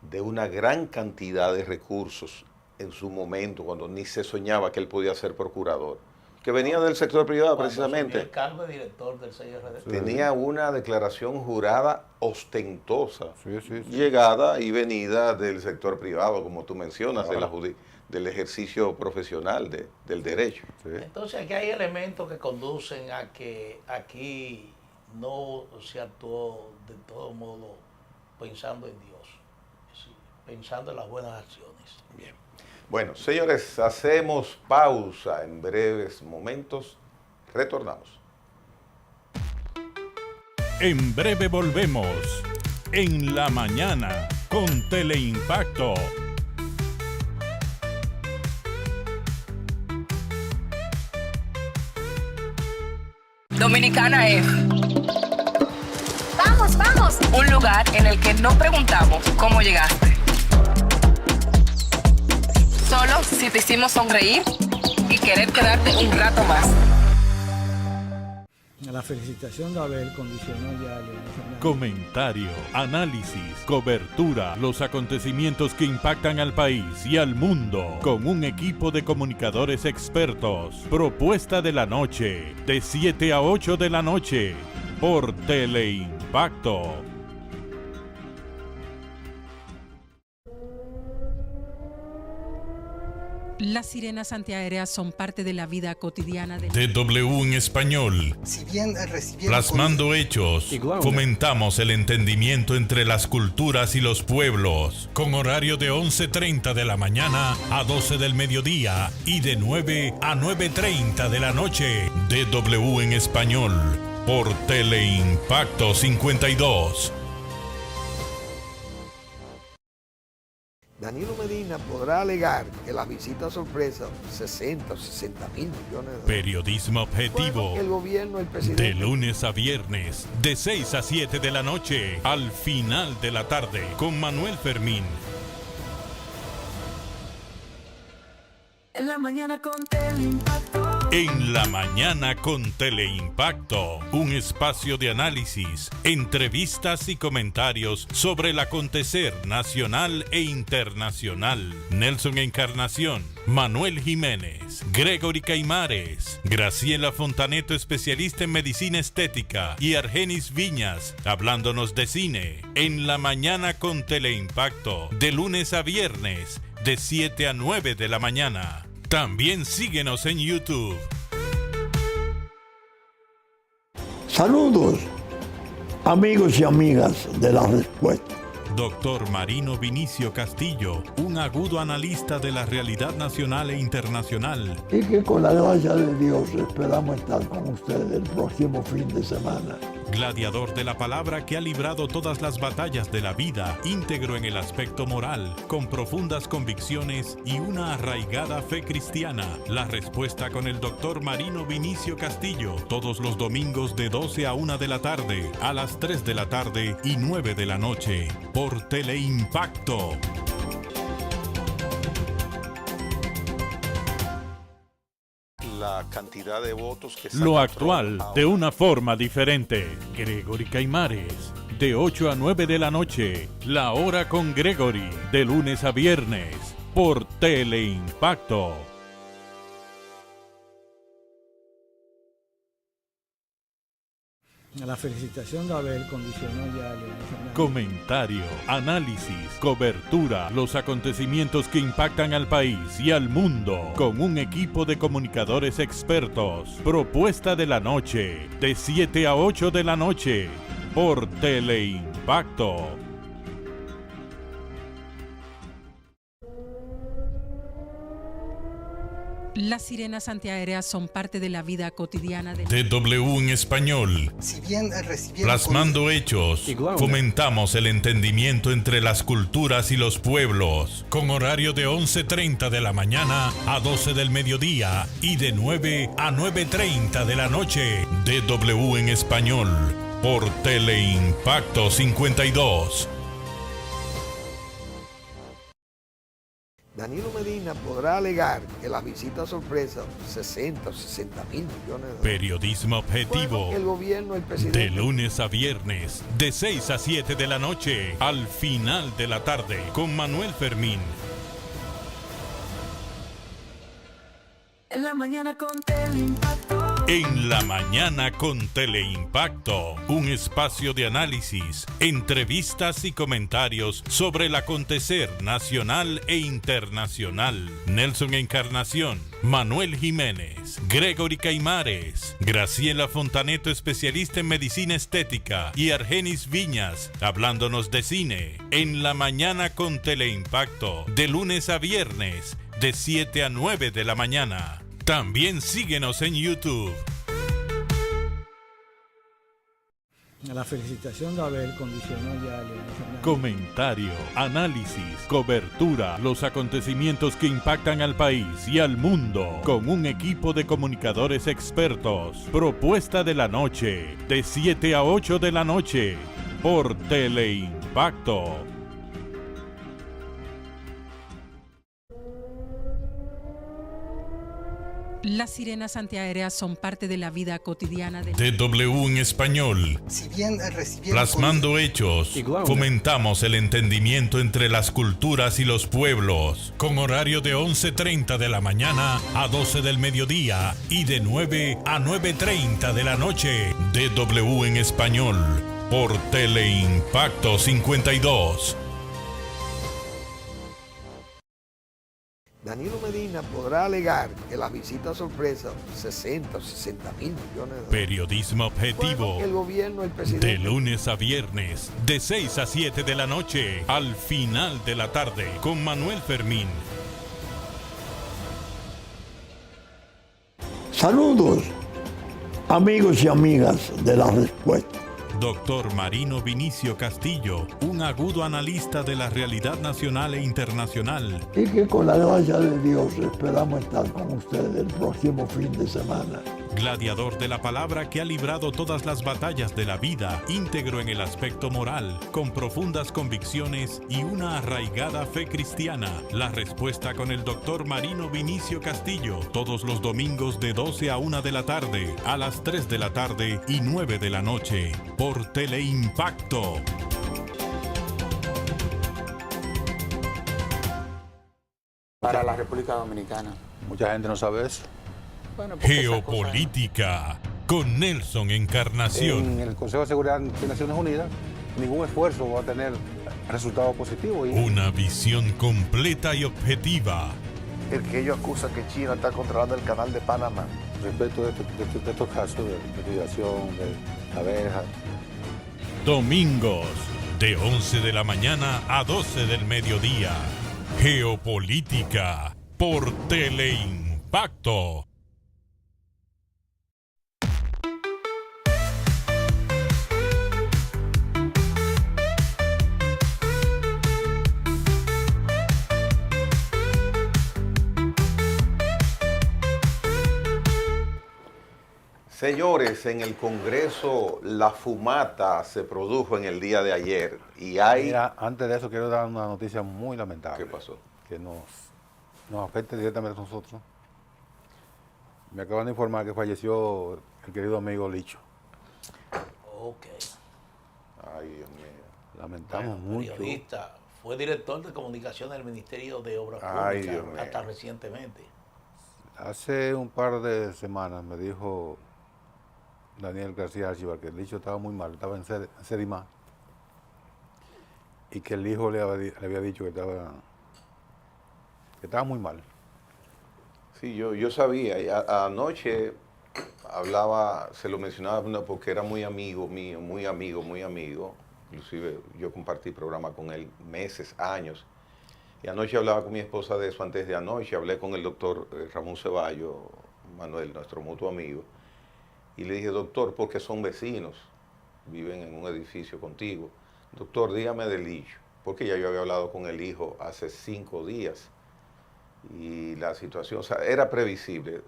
de una gran cantidad de recursos en su momento, cuando ni se soñaba que él podía ser procurador, que venía del sector privado Cuando asumió precisamente. el cargo de director del CIRD. Tenía una declaración jurada ostentosa, Sí. llegada y venida del sector privado, como tú mencionas, Claro. del ejercicio profesional del derecho. Sí. Entonces aquí hay elementos que conducen a que aquí no se actuó de todo modo pensando en Dios, sí, pensando en las buenas acciones. Bien. Bueno, señores, hacemos pausa en breves momentos. Retornamos. En breve volvemos. En la mañana con Teleimpacto. Dominicana es Vamos, vamos. un lugar en el que no preguntamos cómo llegaste. Solo si te hicimos sonreír y querer quedarte un rato más. La felicitación de Abel condicionó ya a Leonel Fernández. Comentario, análisis, cobertura, los acontecimientos que impactan al país y al mundo con un equipo de comunicadores expertos. Propuesta de la noche, de 7 a 8 de la noche, por Teleimpacto. Las sirenas antiaéreas son parte de la vida cotidiana de... DW en español. Si bien recibieron Plasmando hechos, fomentamos el entendimiento entre las culturas y los pueblos, con horario de 11:30 de la mañana a 12 del mediodía y de 9 a 9:30 de la noche. DW en español, por Teleimpacto 52. Danilo Medina podrá alegar que las visitas sorpresa, 60 o 60 mil millones de dólares, Periodismo objetivo. el gobierno, el presidente... De lunes a viernes, de 6 a 7 de la noche, al final de la tarde, con Manuel Fermín. En la mañana con Teleimpacto. En la mañana con Teleimpacto, un espacio de análisis, entrevistas y comentarios sobre el acontecer nacional e internacional. Nelson Encarnación, Manuel Jiménez, Gregory Caimares, Graciela Fontaneto, especialista en medicina estética, y Argenis Viñas, hablándonos de cine. En la mañana con Teleimpacto, de lunes a viernes, de 7 a 9 de la mañana. También síguenos en YouTube. Saludos, amigos y amigas de La Respuesta. Doctor Marino Vinicio Castillo, un agudo analista de la realidad nacional e internacional. Y que con la gracia de Dios esperamos estar con ustedes el próximo fin de semana. Gladiador de la palabra que ha librado todas las batallas de la vida, íntegro en el aspecto moral, con profundas convicciones y una arraigada fe cristiana. La Respuesta con el doctor Marino Vinicio Castillo, todos los domingos de 12 a 1 de la tarde, a las 3 de la tarde y 9 de la noche, por Teleimpacto. La cantidad de votos que saca Lo actual Trump de ahora. una forma diferente. Gregory Caimares, de 8 a 9 de la noche, La Hora con Gregory, de lunes a viernes, por Teleimpacto. La felicitación de Abel condicionó ya a Leonel Fernández. Comentario, análisis, cobertura, los acontecimientos que impactan al país y al mundo, con un equipo de comunicadores expertos. Propuesta de la noche, de 7 a 8 de la noche, por Teleimpacto. Las sirenas antiaéreas son parte de la vida cotidiana de DW en español. Si bien Plasmando hechos, fomentamos el entendimiento entre las culturas y los pueblos, con horario de 11:30 de la mañana a 12 del mediodía y de 9 a 9:30 de la noche. DW en español, por Teleimpacto 52. Danilo Medina podrá alegar que las visitas sorpresa, 60 o 60 mil millones de dólares. Periodismo objetivo. El gobierno, el presidente. De lunes a viernes, de 6 a 7 de la noche, al final de la tarde, con Manuel Fermín. En la mañana con Teleimpacto. En la mañana con Teleimpacto, un espacio de análisis, entrevistas y comentarios sobre el acontecer nacional e internacional. Nelson Encarnación, Manuel Jiménez, Gregory Caimares, Graciela Fontaneto, especialista en medicina estética, y Argenis Viñas, hablándonos de cine. En la mañana con Teleimpacto, de lunes a viernes, de 7 a 9 de la mañana. También síguenos en YouTube. La felicitación de Abel condicionó ya a Leonel Fernández. Comentario, análisis, cobertura, los acontecimientos que impactan al país y al mundo, con un equipo de comunicadores expertos. Propuesta de la noche, de 7 a 8 de la noche, por Teleimpacto. Las sirenas antiaéreas son parte de la vida cotidiana de DW en español. Si bien Plasmando hechos, fomentamos el entendimiento entre las culturas y los pueblos, con horario de 11:30 de la mañana a 12 del mediodía y de 9 a 9:30 de la noche. DW en español, por Teleimpacto 52. Danilo Medina podrá alegar que las visitas sorpresa, 60 o 60 mil millones de dólares. Periodismo objetivo. El gobierno, el presidente. De lunes a viernes, de 6 a 7 de la noche, al final de la tarde, con Manuel Fermín. Saludos, amigos y amigas de La Respuesta. Doctor Marino Vinicio Castillo, un agudo analista de la realidad nacional e internacional. Y que con la gracia de Dios esperamos estar con ustedes el próximo fin de semana. Gladiador de la palabra que ha librado todas las batallas de la vida, íntegro en el aspecto moral, con profundas convicciones y una arraigada fe cristiana. La Respuesta con el doctor Marino Vinicio Castillo, todos los domingos de 12 a 1 de la tarde, a las 3 de la tarde y 9 de la noche, por Teleimpacto. Para la República Dominicana. Mucha gente no sabe eso. Bueno, Geopolítica, con Nelson Encarnación. En el Consejo de Seguridad de Naciones Unidas, ningún esfuerzo va a tener resultado positivo. Una visión completa y objetiva. El que ellos acusan que China está controlando el canal de Panamá. Respecto de estos casos de migración, de abejas. Domingos, de 11 de la mañana a 12 del mediodía. Geopolítica, por Teleimpacto. Señores, en el Congreso la fumata se produjo en el día de ayer y hay... Mira, antes de eso quiero dar una noticia muy lamentable. ¿Qué pasó? Que nos afecta directamente a nosotros. Me acaban de informar que falleció el querido amigo Licho. Ok. Ay, Dios mío. Lamentamos Bueno, mucho. periodista, fue director de comunicación del Ministerio de Obras Ay, Públicas Dios mío. hasta recientemente. Hace un par de semanas me dijo Daniel García Archibar que el Licho estaba muy mal, estaba en Sedimá, y que el hijo le había dicho que estaba muy mal. Sí, yo sabía. Anoche hablaba, se lo mencionaba porque era muy amigo mío, muy amigo. Inclusive yo compartí programa con él meses, años. Y anoche hablaba con mi esposa de eso, antes de anoche hablé con el doctor Ramón Ceballos, Manuel, nuestro mutuo amigo, y le dije, doctor, porque son vecinos, viven en un edificio contigo. Doctor, dígame del Licho, porque ya yo había hablado con el hijo hace 5 días y la situación, o sea, era previsible.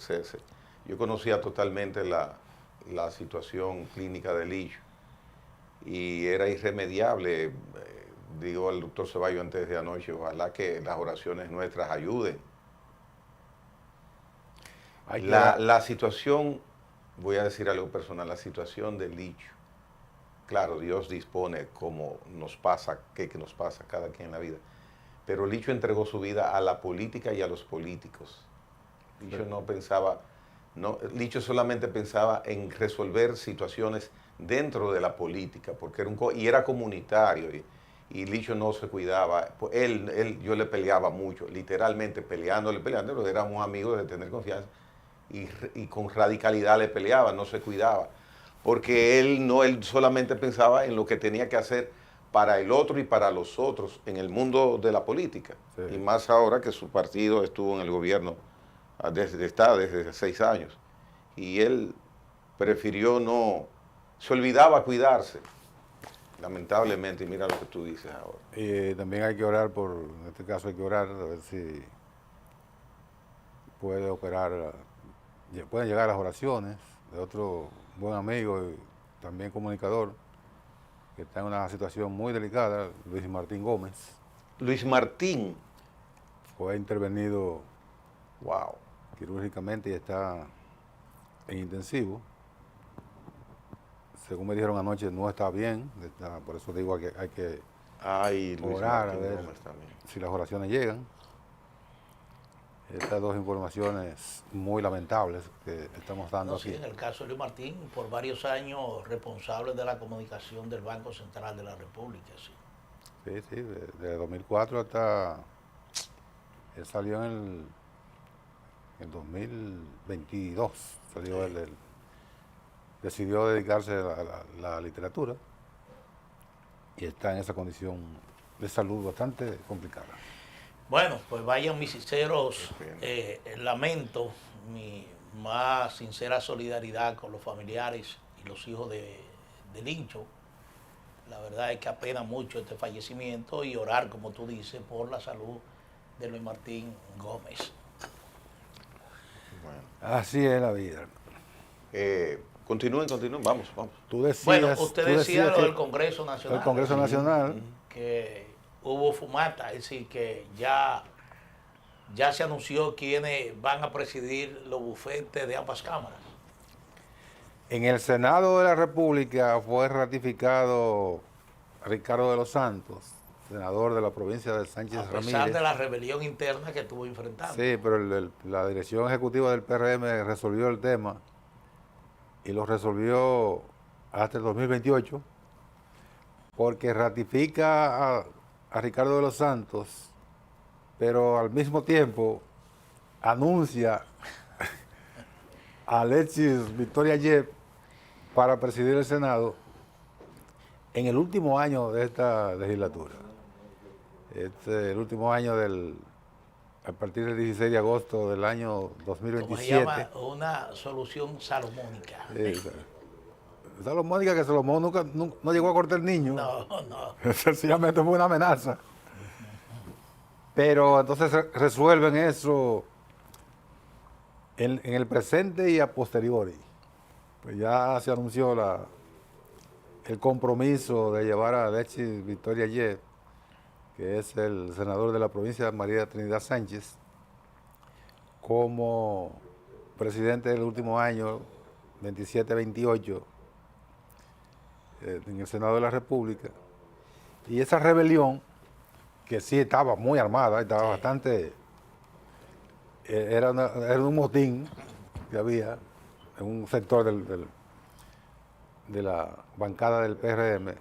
Yo conocía totalmente la situación clínica del Licho y era irremediable. Digo al doctor Ceballos antes de anoche, ojalá que las oraciones nuestras ayuden. La situación, voy a decir algo personal, la situación del Licho, claro, Dios dispone como nos pasa, que nos pasa a cada quien en la vida, pero Licho entregó su vida a la política y a los políticos. Licho no pensaba, Licho solamente pensaba en resolver situaciones dentro de la política, porque era comunitario, y Licho no se cuidaba. Yo le peleaba mucho, literalmente peleando, pero éramos amigos de tener confianza, y con radicalidad le peleaba, no se cuidaba, porque él solamente pensaba en lo que tenía que hacer para el otro y para los otros en el mundo de la política. Sí. Y más ahora que su partido estuvo en el gobierno desde 6 años. Y él prefirió se olvidaba cuidarse, lamentablemente, y mira lo que tú dices ahora. También hay que orar en este caso hay que orar a ver si pueden llegar las oraciones de otro buen amigo y también comunicador, que está en una situación muy delicada, Luis Martín Gómez. Luis Martín. Fue intervenido quirúrgicamente y está en intensivo. Según me dijeron anoche, no está bien, por eso digo que hay que orar a ver si las oraciones llegan. Estas 2 informaciones muy lamentables que estamos dando aquí. Sí, en el caso de Luis Martín, por varios años responsable de la comunicación del Banco Central de la República. Sí, sí, desde 2004 hasta... Él salió en el 2022, salió decidió dedicarse a la literatura y está en esa condición de salud bastante complicada. Bueno, pues vayan mis sinceros lamento, mi más sincera solidaridad con los familiares y los hijos de Licho. La verdad es que apena mucho este fallecimiento y orar, como tú dices, por la salud de Luis Martín Gómez. Bueno. Así es la vida. Continúen, vamos. Tú decías, usted decía lo del Congreso Nacional. El Congreso Nacional. Que hubo fumata, es decir, que ya se anunció quiénes van a presidir los bufetes de ambas cámaras. En el Senado de la República fue ratificado Ricardo de los Santos, senador de la provincia de Sánchez Ramírez. A pesar de la rebelión interna que estuvo enfrentando. Sí, pero la dirección ejecutiva del PRM resolvió el tema y lo resolvió hasta el 2028 porque ratifica a Ricardo de los Santos, pero al mismo tiempo anuncia a Alexis Victoria Yep para presidir el Senado en el último año de esta legislatura. El último año a partir del 16 de agosto del año 2027. Como se llama, una solución salomónica. Salomónica, que Salomón nunca no llegó a cortar el niño. No. Sencillamente fue una amenaza. Pero entonces resuelven eso en el presente y a posteriori. Pues ya se anunció el compromiso de llevar a Alexis Victoria Yep, que es el senador de la provincia de María Trinidad Sánchez, como presidente del último año, 27-28, en el Senado de la República. Y esa rebelión, que sí estaba muy armada, estaba bastante... Era un motín que había en un sector de la bancada del PRM.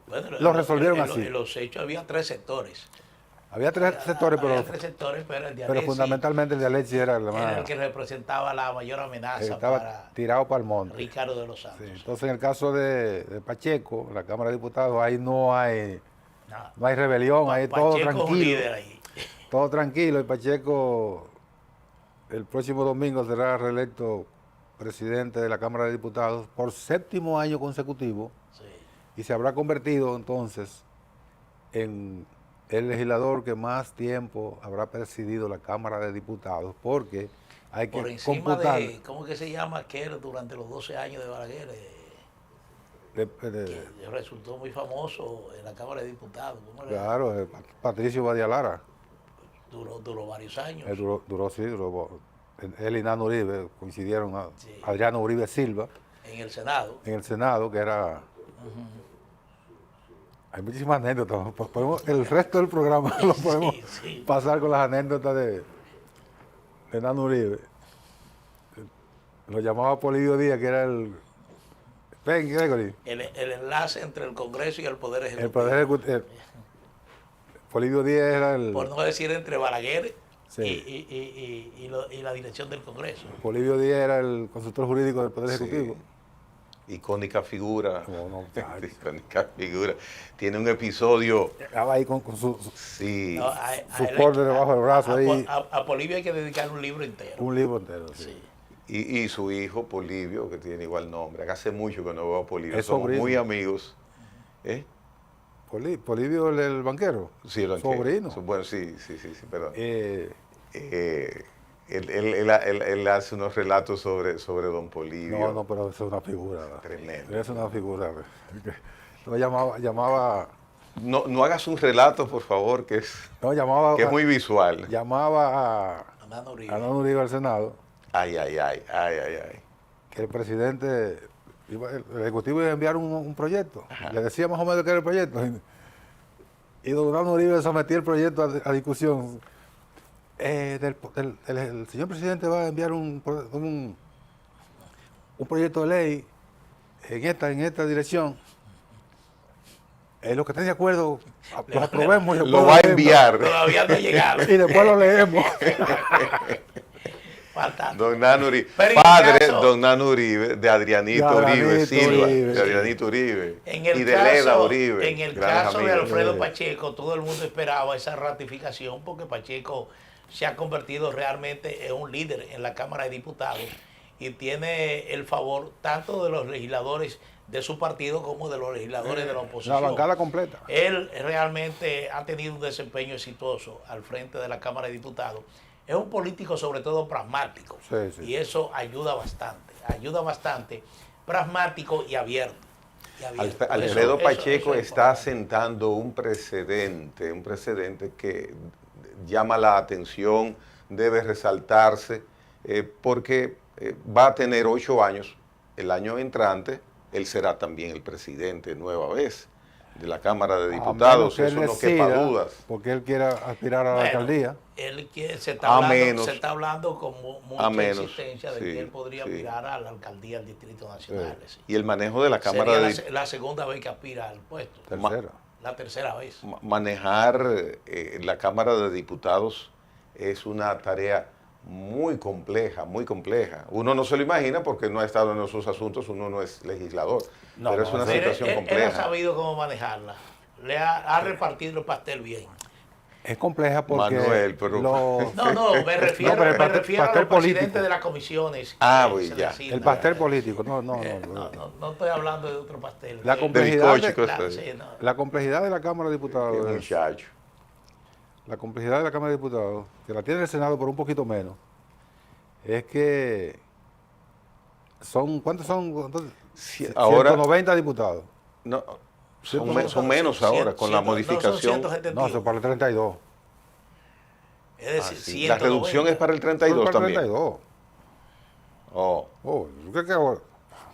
Bueno, lo resolvieron así. En los hechos había 3 sectores. Había 3 sectores, pero el de Alexis, fundamentalmente el de Alexis era el que representaba la mayor amenaza. Estaba para tirado para el monte. Ricardo de los Santos. Sí, entonces, en el caso de Pacheco, la Cámara de Diputados, ahí no hay rebelión, ahí todo tranquilo. Es un líder ahí. todo tranquilo. Y Pacheco el próximo domingo será reelecto presidente de la Cámara de Diputados por 7º año consecutivo. Sí. Y se habrá convertido entonces en el legislador que más tiempo habrá presidido la Cámara de Diputados, porque hay que por encima computar. ¿Cómo que se llama aquel durante los 12 años de Balaguer? Que resultó muy famoso en la Cámara de Diputados. Claro, Patricio Badialara. Duró varios años. Duró. Él y Nano Uribe coincidieron, Adriano Uribe Silva. En el Senado. En el Senado, que era... Hay muchísimas anécdotas. El resto del programa lo podemos pasar con las anécdotas de Nano Uribe. Lo llamaba Polibio Díaz, que era el... Ven, Gregory. El enlace entre el Congreso y el Poder Ejecutivo. El Poder Ejecutivo. Polibio Díaz era el... Por no decir entre Balaguer sí. y la dirección del Congreso. Polibio Díaz era el consultor jurídico del Poder Ejecutivo. Icónica figura. Icónica figura. Tiene un episodio. Estaba ahí con su corte debajo del brazo. A Polibio hay que dedicarle un libro entero. Un libro entero, sí. Y su hijo Polibio, que tiene igual nombre. Hace mucho que no veo a Polibio. Es Somos sobrino. muy amigos. Polibio, el banquero. Sí, el banquero. Sobrino. Bueno, sí, perdón. Él hace unos relatos sobre don Polibio. No, pero eso es una figura. Tremendo. Es una figura. Lo llamaba... No hagas un relato, por favor, que es muy visual. Llamaba a Nano Uribe al Senado. Ay. Que el presidente, el Ejecutivo iba a enviar un proyecto. Le decía más o menos qué era el proyecto. Y don Nano Uribe sometía el proyecto a discusión. El señor presidente va a enviar un proyecto de ley en esta dirección. Los que estén de acuerdo, lo aprobemos. Lo va a enviar. Todavía no ha llegado. Y después lo leemos. Don Nano Uribe, padre don Nano Uribe, de Adrianito Uribe Silva, de Adrianito Uribe y de Leda Uribe. En el caso de Alfredo Pacheco, todo el mundo esperaba esa ratificación porque Pacheco se ha convertido realmente en un líder en la Cámara de Diputados y tiene el favor tanto de los legisladores de su partido como de los legisladores de la oposición. La bancada completa. Él realmente ha tenido un desempeño exitoso al frente de la Cámara de Diputados. Es un político sobre todo pragmático y eso ayuda bastante, pragmático y abierto. Alfredo Pacheco está sentando un precedente que llama la atención, debe resaltarse, porque va a tener 8 años, el año entrante, él será también el presidente nueva vez de la Cámara de Diputados, eso no quepa dudas. Porque él quiere aspirar a la alcaldía. Él se está hablando con mucha insistencia de que él podría aspirar a la alcaldía del Distrito Nacional. Sí. Y el manejo de la Cámara de Diputados. La segunda vez que aspira al puesto. La tercera vez. Manejar la Cámara de Diputados es una tarea muy compleja, muy compleja. Uno no se lo imagina porque no ha estado en esos asuntos, uno no es legislador, pero es una situación compleja. Él ha sabido cómo manejarla, le ha repartido el pastel bien. Es compleja porque... Manuel, pero... me refiero a los presidentes de las comisiones. El pastel político, no estoy hablando de otro pastel. La complejidad de la Cámara de Diputados. Muchacho. La complejidad de la Cámara de Diputados, que la tiene el Senado por un poquito menos, es que ¿cuántos son? Ahora, 190 diputados. No, son menos ahora, con la modificación. No, son para el 32. Es decir, la reducción es para el 32 también. 32.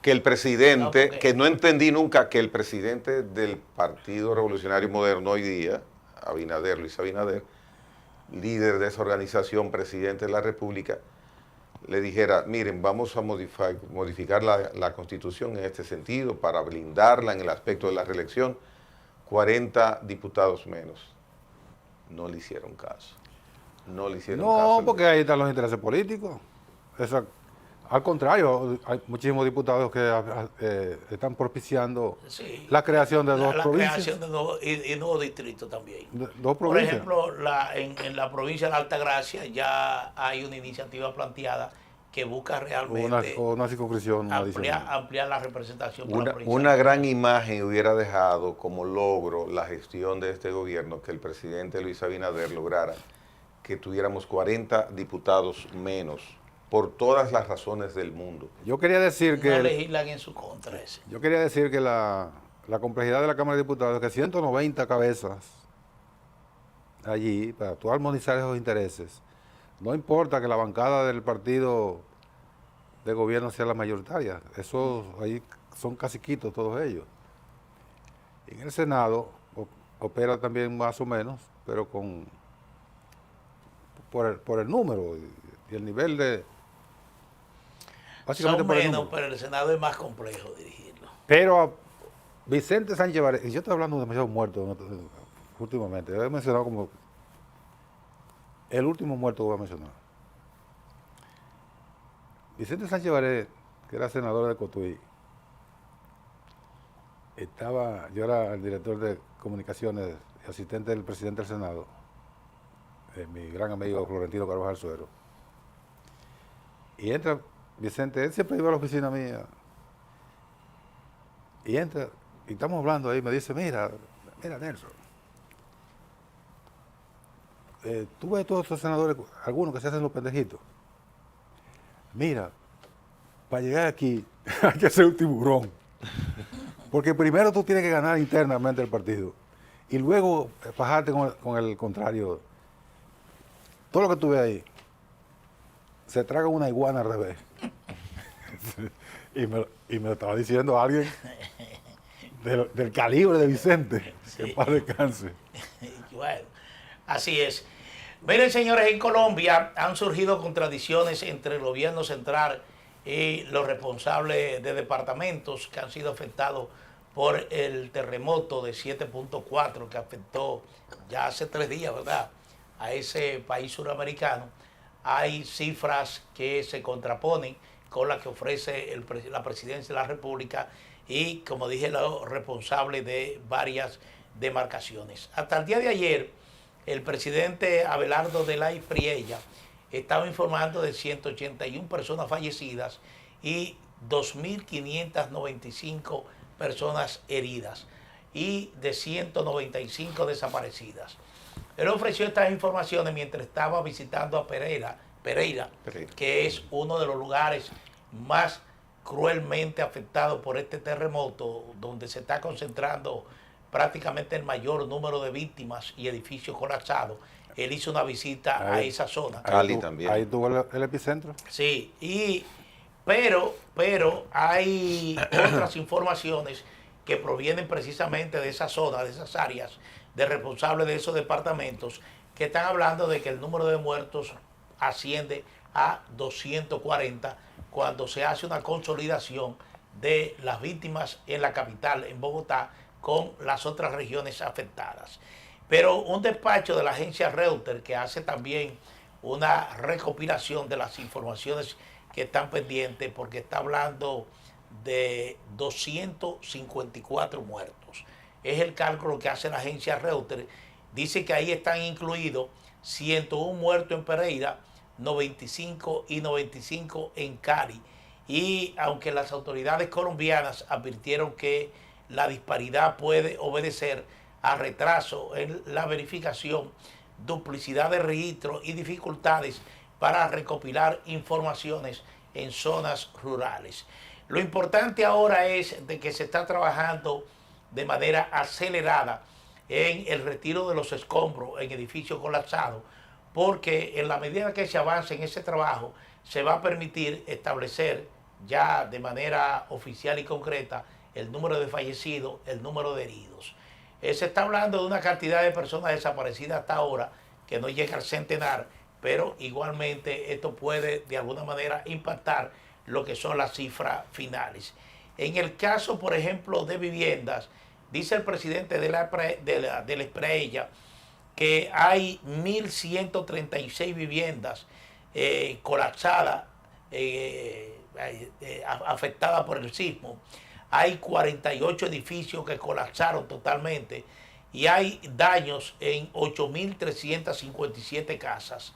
Que el presidente, que no entendí nunca que el presidente del Partido Revolucionario Moderno hoy día, Luis Abinader, líder de esa organización, presidente de la República, le dijera, miren, vamos a modificar la Constitución en este sentido para blindarla en el aspecto de la reelección, 40 diputados menos. No le hicieron caso. No, porque ahí están los intereses políticos. Al contrario, hay muchísimos diputados que están propiciando la creación de dos provincias. La creación de nuevos distritos también. Dos Por provincias. ejemplo, en la provincia de la Altagracia ya hay una iniciativa planteada que busca realmente una circunscripción adicional. ampliar la representación por la provincia. Una gran imagen hubiera dejado como logro la gestión de este gobierno que el presidente Luis Abinader lograra que tuviéramos 40 diputados menos por todas las razones del mundo. Yo quería decir que... No legislan en su contra ese. Yo quería decir que la complejidad de la Cámara de Diputados es que 190 cabezas allí para tú armonizar esos intereses. No importa que la bancada del partido de gobierno sea la mayoritaria. Eso ahí son caciquitos todos ellos. En el Senado opera también más o menos, pero por el número y el nivel de... Son menos, pero el Senado es más complejo dirigirlo. Pero Vicente Sánchez Varela, y yo estoy hablando de demasiados muertos últimamente, he mencionado como el último muerto que voy a mencionar. Vicente Sánchez Varela, que era senador de Cotuí, yo era el director de comunicaciones y asistente del presidente del Senado, mi gran amigo Florentino Carvajal Suero. Y entra Vicente, él siempre iba a la oficina mía. Y entra, y estamos hablando ahí, me dice, mira Nelson, tú ves todos estos senadores, algunos que se hacen los pendejitos. Mira, para llegar aquí hay que ser un tiburón. Porque primero tú tienes que ganar internamente el partido. Y luego fajarte con el contrario. Todo lo que tú ves ahí, se traga una iguana al revés. y me lo estaba diciendo alguien del calibre de Vicente, que en paz descanse. Bueno, así es. Miren, señores, en Colombia han surgido contradicciones entre el gobierno central y los responsables de departamentos que han sido afectados por el terremoto de 7.4 que afectó ya hace 3 días, ¿verdad?, a ese país suramericano. Hay cifras que se contraponen con las que ofrece la presidencia de la República y, como dije, los responsables de varias demarcaciones. Hasta el día de ayer, el presidente Abelardo de la Espriella estaba informando de 181 personas fallecidas y 2.595 personas heridas y de 195 desaparecidas. Él ofreció estas informaciones mientras estaba visitando a Pereira, que es uno de los lugares más cruelmente afectados por este terremoto, donde se está concentrando prácticamente el mayor número de víctimas y edificios colapsados. Él hizo una visita a esa zona. Cali también. Ahí tuvo el epicentro. Sí, pero hay otras informaciones que provienen precisamente de esa zona, de esas áreas, de responsables de esos departamentos, que están hablando de que el número de muertos asciende a 240 cuando se hace una consolidación de las víctimas en la capital, en Bogotá, con las otras regiones afectadas. Pero un despacho de la agencia Reuters, que hace también una recopilación de las informaciones que están pendientes, porque está hablando de 254 muertos. Es el cálculo que hace la agencia Reuters. Dice que ahí están incluidos 101 muertos en Pereira, 95 y 95 en Cali. Y aunque las autoridades colombianas advirtieron que la disparidad puede obedecer a retraso en la verificación, duplicidad de registros y dificultades para recopilar informaciones en zonas rurales. Lo importante ahora es de que se está trabajando de manera acelerada en el retiro de los escombros en edificios colapsados, porque en la medida que se avance en ese trabajo, se va a permitir establecer ya de manera oficial y concreta el número de fallecidos, el número de heridos. Se está hablando de una cantidad de personas desaparecidas hasta ahora que no llega al centenar, pero igualmente esto puede de alguna manera impactar lo que son las cifras finales. En el caso, por ejemplo, de viviendas, dice el presidente de la Espriella que hay 1.136 viviendas colapsadas afectadas por el sismo. Hay 48 edificios que colapsaron totalmente y hay daños en 8.357 casas.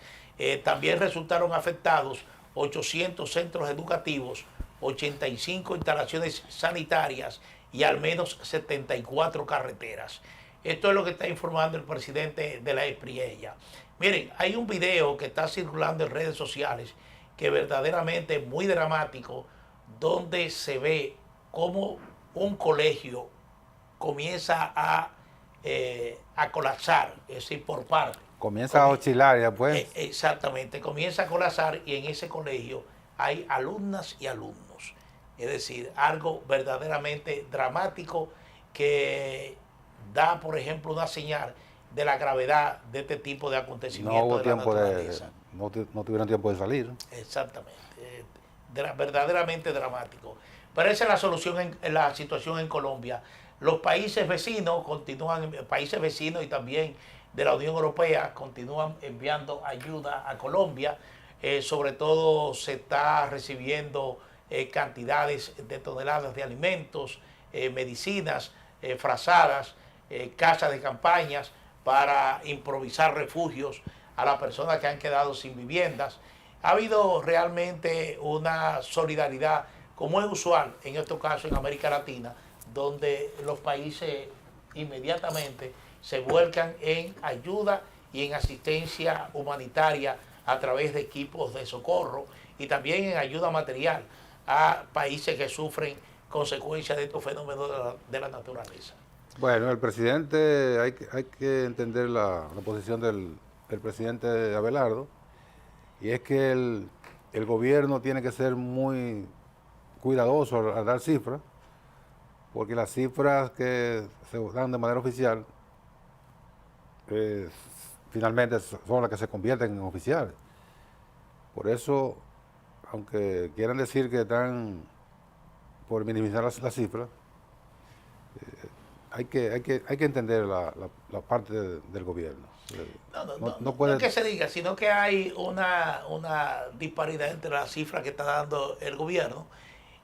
También resultaron afectados 800 centros educativos, 85 instalaciones sanitarias y al menos 74 carreteras. Esto es lo que está informando el presidente de la Espriella. Miren, hay un video que está circulando en redes sociales que verdaderamente es muy dramático, donde se ve cómo un colegio comienza a colapsar, es decir, por parte. Comienza a oscilar ya pues. Exactamente, comienza a colapsar y en ese colegio hay alumnas y alumnos. Es decir, algo verdaderamente dramático que da, por ejemplo, una señal de la gravedad de este tipo de acontecimientos. No hubo de la tiempo naturaleza. no tuvieron tiempo de salir. Exactamente, verdaderamente dramático. Pero esa es la solución en la situación en Colombia. Los países vecinos países vecinos y también de la Unión Europea continúan enviando ayuda a Colombia. Sobre todo se está recibiendo cantidades de toneladas de alimentos, medicinas, frazadas, casas de campañas para improvisar refugios a las personas que han quedado sin viviendas. Ha habido realmente una solidaridad, como es usual en estos casos en América Latina, donde los países inmediatamente se vuelcan en ayuda y en asistencia humanitaria a través de equipos de socorro y también en ayuda material a países que sufren consecuencias de estos fenómenos de la naturaleza. Bueno, el presidente, hay que entender la posición del presidente Abelardo, y es que el gobierno tiene que ser muy cuidadoso al dar cifras, porque las cifras que se dan de manera oficial finalmente son las que se convierten en oficiales. Por eso, aunque quieran decir que están por minimizar las cifras, hay que entender la parte del gobierno. No es que se diga, sino que hay una disparidad entre las cifras que está dando el gobierno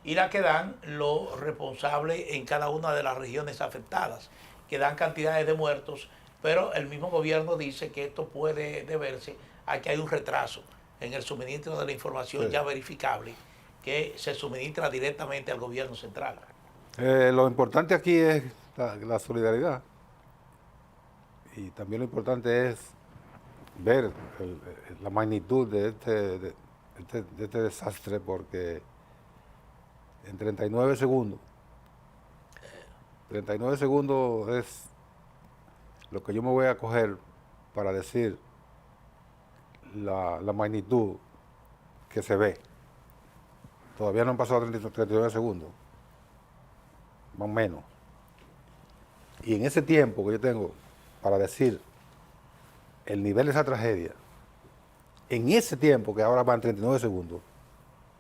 y las que dan los responsables en cada una de las regiones afectadas, que dan cantidades de muertos, pero el mismo gobierno dice que esto puede deberse a que hay un retraso en el suministro de la información ya verificable que se suministra directamente al gobierno central. Lo importante aquí es la solidaridad, y también lo importante es ver la magnitud de este desastre, porque en 39 segundos es lo que yo me voy a coger para decir la magnitud que se ve. Todavía no han pasado 39 segundos, más o menos. Y en ese tiempo que yo tengo para decir el nivel de esa tragedia, en ese tiempo que ahora van 39 segundos,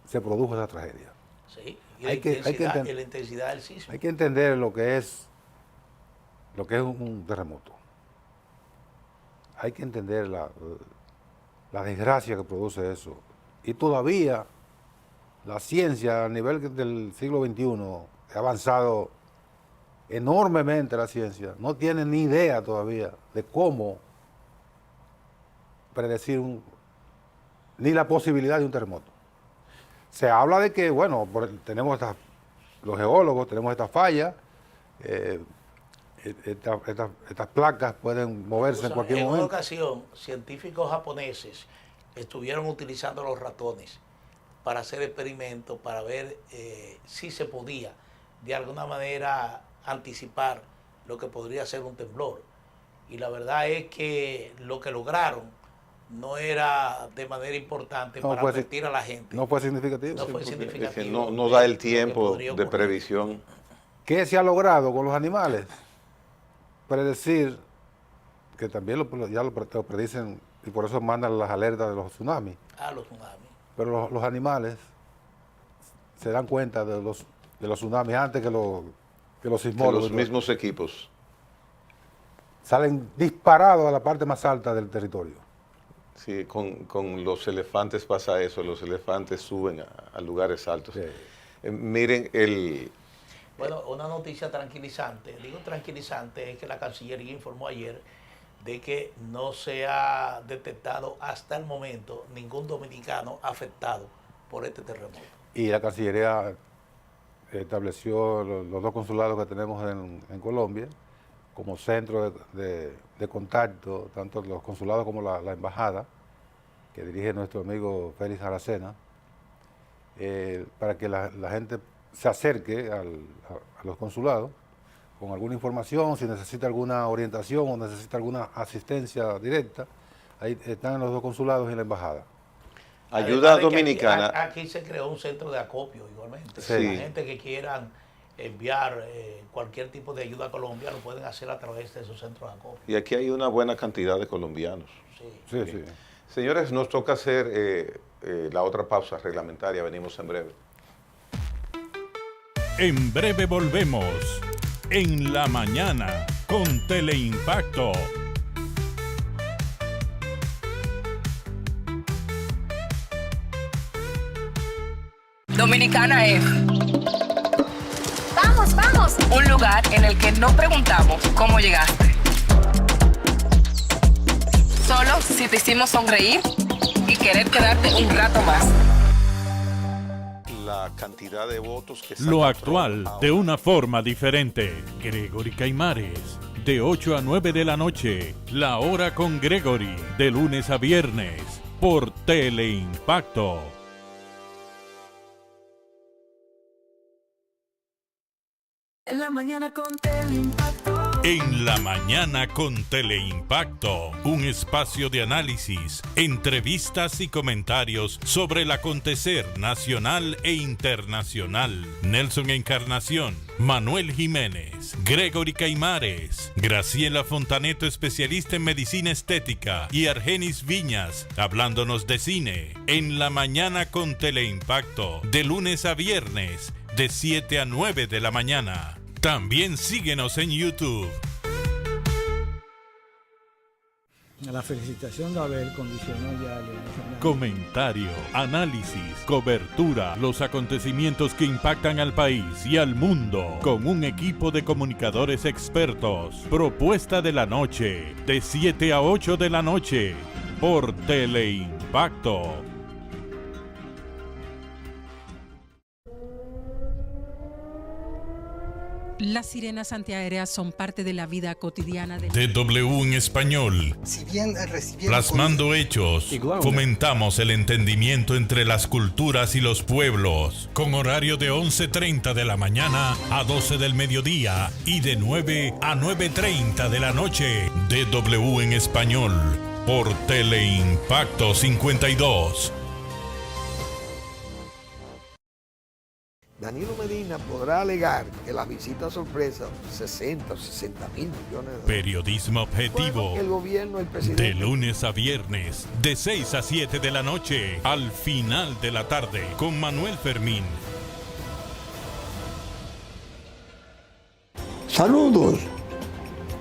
se produjo esa tragedia. Sí, y la intensidad del sismo. Hay que entender lo que es un terremoto. Hay que entender la desgracia que produce eso. Y todavía la ciencia a nivel del siglo XXI ha avanzado enormemente, la ciencia. No tiene ni idea todavía de cómo predecir ni la posibilidad de un terremoto. Se habla de que, bueno, tenemos los geólogos, tenemos estas fallas, estas placas pueden moverse en cualquier momento. En una ocasión, científicos japoneses estuvieron utilizando los ratones para hacer experimentos, para ver si se podía de alguna manera anticipar lo que podría ser un temblor. Y la verdad es que lo que lograron no era de manera importante para advertir a la gente. No fue significativo. No fue significativo. No da el tiempo de previsión. ¿Qué se ha logrado con los animales? Predecir, que también ya lo predicen, y por eso mandan las alertas de los tsunamis. Los tsunamis. Pero los animales se dan cuenta de los tsunamis antes que los sismólogos. Que los mismos equipos salen disparados a la parte más alta del territorio. Sí, con los elefantes pasa eso, los elefantes suben a lugares altos. Sí. Miren, Bueno, una noticia tranquilizante, digo tranquilizante, es que la Cancillería informó ayer de que no se ha detectado hasta el momento ningún dominicano afectado por este terremoto. Y la Cancillería estableció los dos consulados que tenemos en Colombia como centro de contacto, tanto los consulados como la embajada, que dirige nuestro amigo Félix Aracena, para que la gente se acerque a los consulados con alguna información, si necesita alguna orientación o necesita alguna asistencia directa. Ahí están los dos consulados y la embajada. Ayuda dominicana. Aquí se creó un centro de acopio igualmente. Sí. La gente que quieran enviar cualquier tipo de ayuda a Colombia lo pueden hacer a través de esos centros de acopio. Y aquí hay una buena cantidad de colombianos. Sí. Sí. Señores, nos toca hacer la otra pausa reglamentaria. Venimos en breve. En breve volvemos. En la mañana con Teleimpacto. Dominicana es. ¡Vamos, vamos! Un lugar en el que no preguntamos cómo llegaste. Solo si te hicimos sonreír y querer quedarte un rato más. La cantidad de votos que Lo actual de una forma diferente. Gregory Caimares. De 8 a 9 de la noche. La hora con Gregory. De lunes a viernes. Por Teleimpacto. En la mañana con Teleimpacto. En la mañana con Teleimpacto, un espacio de análisis, entrevistas y comentarios sobre el acontecer nacional e internacional. Nelson Encarnación, Manuel Jiménez, Gregory Caimares, Graciela Fontaneto, especialista en medicina estética, y Argenis Viñas, hablándonos de cine. En la mañana con Teleimpacto, de lunes a viernes, de 7 a 9 de la mañana. También síguenos en YouTube. La felicitación de Abel condicionó ya a Leonel Fernández. Comentario, análisis, cobertura, los acontecimientos que impactan al país y al mundo, con un equipo de comunicadores expertos. Propuesta de la noche, de 7 a 8 de la noche, por Teleimpacto. Las sirenas antiaéreas son parte de la vida cotidiana de DW en español. Si bien Plasmando hechos, fomentamos el entendimiento entre las culturas y los pueblos, con horario de 11:30 de la mañana a 12 del mediodía y de 9 a 9:30 de la noche. DW en español, por Teleimpacto 52. Danilo Medina podrá alegar que las visitas sorpresa, 60 o 60 mil millones de dólares. Periodismo objetivo. El gobierno, el presidente. De lunes a viernes, de 6 a 7 de la noche, al final de la tarde, con Manuel Fermín. Saludos,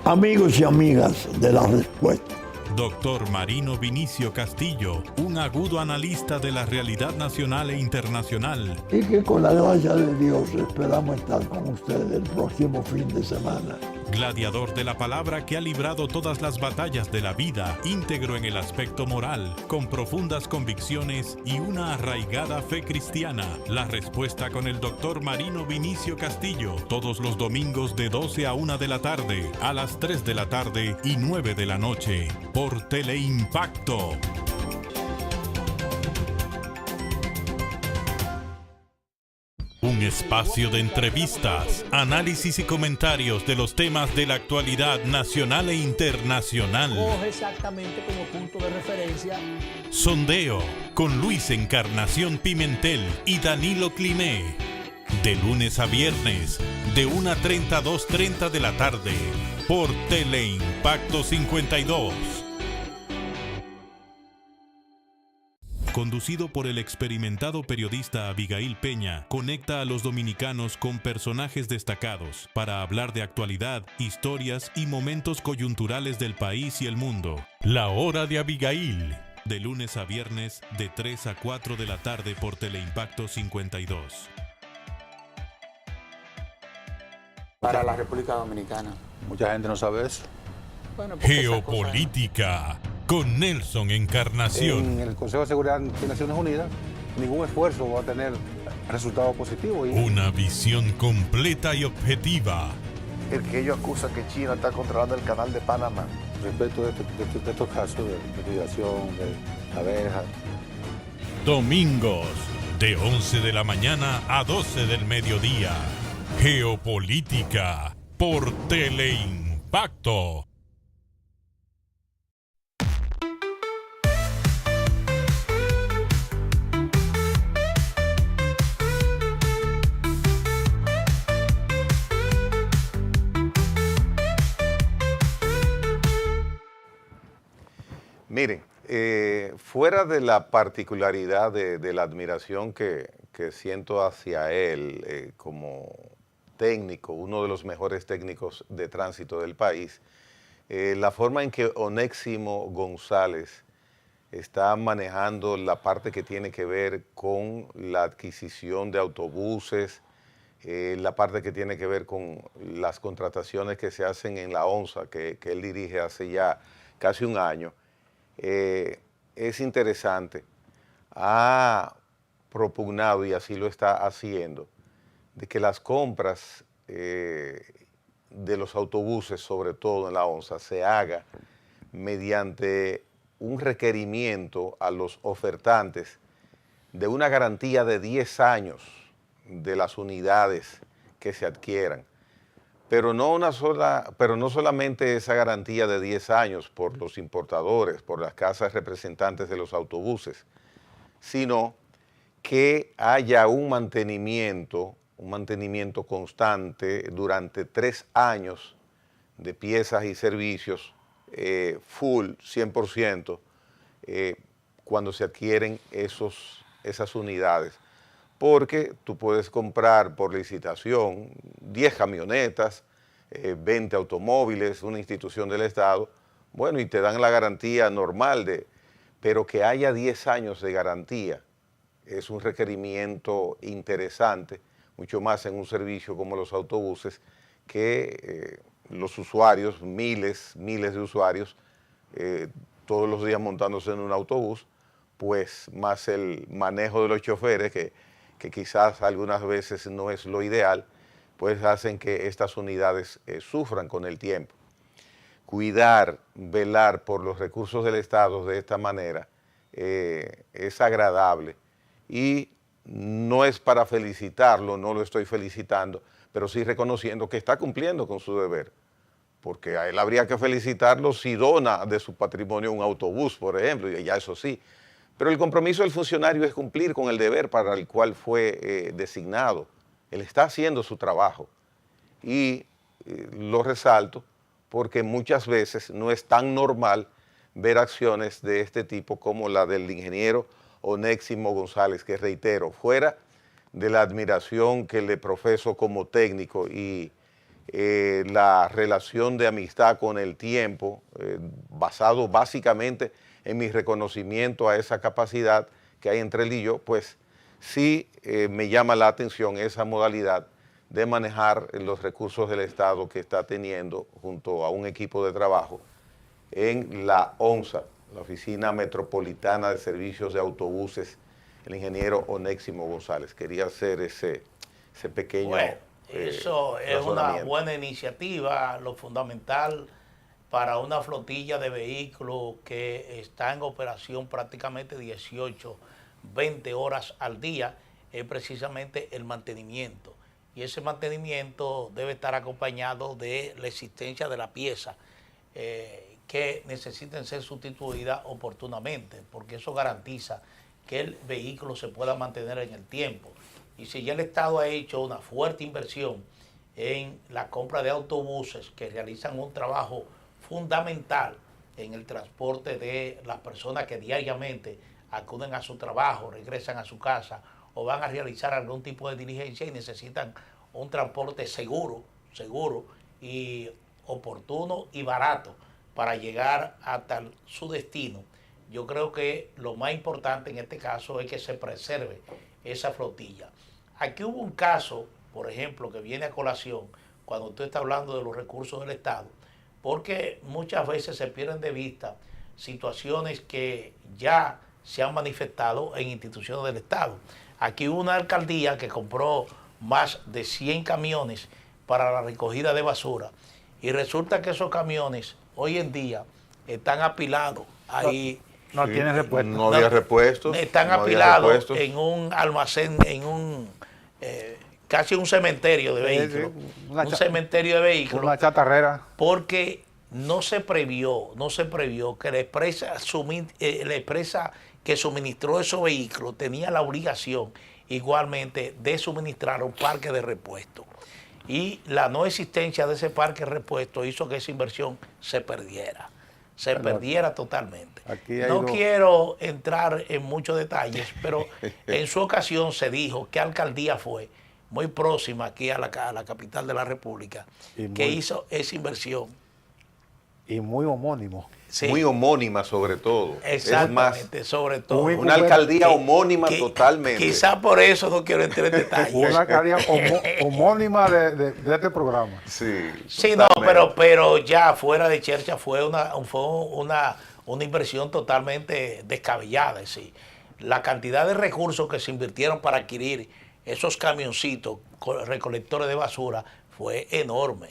amigos y amigas de La Respuesta. Doctor Marino Vinicio Castillo, un agudo analista de la realidad nacional e internacional. Y que con la gracia de Dios esperamos estar con ustedes el próximo fin de semana. Gladiador de la palabra que ha librado todas las batallas de la vida, íntegro en el aspecto moral, con profundas convicciones y una arraigada fe cristiana. La Respuesta con el doctor Marino Vinicio Castillo, todos los domingos de 12 a 1 de la tarde, a las 3 de la tarde y 9 de la noche, por Teleimpacto. Un espacio de entrevistas, análisis y comentarios de los temas de la actualidad nacional e internacional. Coge exactamente como punto de referencia. Sondeo con Luis Encarnación Pimentel y Danilo Climé. De lunes a viernes, de 1:30 a 2:30 de la tarde, por Teleimpacto 52. Conducido por el experimentado periodista Abigail Peña, conecta a los dominicanos con personajes destacados para hablar de actualidad, historias y momentos coyunturales del país y el mundo. La Hora de Abigail, de lunes a viernes de 3 a 4 de la tarde por Teleimpacto 52. Para la República Dominicana. Mucha gente no sabe eso. Bueno, porque esas cosas- Geopolítica con Nelson Encarnación. En el Consejo de Seguridad de Naciones Unidas, ningún esfuerzo va a tener resultados positivos. Una visión completa y objetiva. El que ellos acusan que China está controlando el canal de Panamá. Respecto de estos casos de investigación, de abejas. Domingos, de 11 de la mañana a 12 del mediodía. Geopolítica por Teleimpacto. Miren, fuera de la particularidad de la admiración que siento hacia él como técnico, uno de los mejores técnicos de tránsito del país, la forma en que Onésimo González está manejando la parte que tiene que ver con la adquisición de autobuses, la parte que tiene que ver con las contrataciones que se hacen en la ONSA, que él dirige hace ya casi un año, es interesante. Ha propugnado, y así lo está haciendo, de que las compras de los autobuses, sobre todo en la ONSA, se haga mediante un requerimiento a los ofertantes de una garantía de 10 años de las unidades que se adquieran. Pero no solamente esa garantía de 10 años por los importadores, por las casas representantes de los autobuses, sino que haya un mantenimiento constante durante 3 años de piezas y servicios full, 100%, cuando se adquieren esas unidades. Porque tú puedes comprar por licitación 10 camionetas, 20 automóviles, una institución del Estado, bueno, y te dan la garantía normal, pero que haya 10 años de garantía es un requerimiento interesante, mucho más en un servicio como los autobuses, que los usuarios, miles de usuarios, todos los días montándose en un autobús, pues más el manejo de los choferes, que quizás algunas veces no es lo ideal, pues hacen que estas unidades sufran con el tiempo. Cuidar, velar por los recursos del Estado de esta manera es agradable y no es para felicitarlo, no lo estoy felicitando, pero sí reconociendo que está cumpliendo con su deber, porque a él habría que felicitarlo si dona de su patrimonio un autobús, por ejemplo, y ya eso sí. Pero el compromiso del funcionario es cumplir con el deber para el cual fue designado. Él está haciendo su trabajo y lo resalto porque muchas veces no es tan normal ver acciones de este tipo como la del ingeniero Onésimo González, que reitero, fuera de la admiración que le profeso como técnico y la relación de amistad con el tiempo, basado básicamente en mi reconocimiento a esa capacidad que hay entre él y yo, pues sí me llama la atención esa modalidad de manejar los recursos del Estado que está teniendo junto a un equipo de trabajo en la ONSA, la Oficina Metropolitana de Servicios de Autobuses, el ingeniero Onésimo González. Quería hacer ese pequeño eso es una buena iniciativa, lo fundamental para una flotilla de vehículos que está en operación prácticamente 18, 20 horas al día, es precisamente el mantenimiento. Y ese mantenimiento debe estar acompañado de la existencia de la pieza que necesiten ser sustituidas oportunamente, porque eso garantiza que el vehículo se pueda mantener en el tiempo. Y si ya el Estado ha hecho una fuerte inversión en la compra de autobuses que realizan un trabajo fundamental en el transporte de las personas que diariamente acuden a su trabajo, regresan a su casa o van a realizar algún tipo de diligencia y necesitan un transporte seguro y oportuno y barato para llegar hasta su destino, yo creo que lo más importante en este caso es que se preserve esa flotilla. Aquí hubo un caso, por ejemplo, que viene a colación cuando usted está hablando de los recursos del Estado, porque muchas veces se pierden de vista situaciones que ya se han manifestado en instituciones del Estado. Aquí hubo una alcaldía que compró más de 100 camiones para la recogida de basura y resulta que esos camiones hoy en día están apilados ahí. No tienen repuestos. No había repuestos. Están apilados en un almacén, en un casi un cementerio de vehículos. Un cementerio de vehículos. Una chatarrera. Porque no se previó que la empresa que suministró esos vehículos tenía la obligación igualmente de suministrar un parque de repuesto. Y la no existencia de ese parque de repuesto hizo que esa inversión se perdiera. Perdiera totalmente. No quiero entrar en muchos detalles, pero en su ocasión se dijo que alcaldía fue muy próxima aquí a la capital de la República, que hizo esa inversión. Y muy homónimo. Sí. Muy homónima sobre todo. Exactamente, sobre todo. Una alcaldía homónima totalmente. Quizá por eso no quiero entrar en detalles. Una alcaldía homónima de este programa. Sí, no, pero ya fuera de chercha fue una inversión totalmente descabellada. Sí. La cantidad de recursos que se invirtieron para adquirir esos camioncitos recolectores de basura fue enorme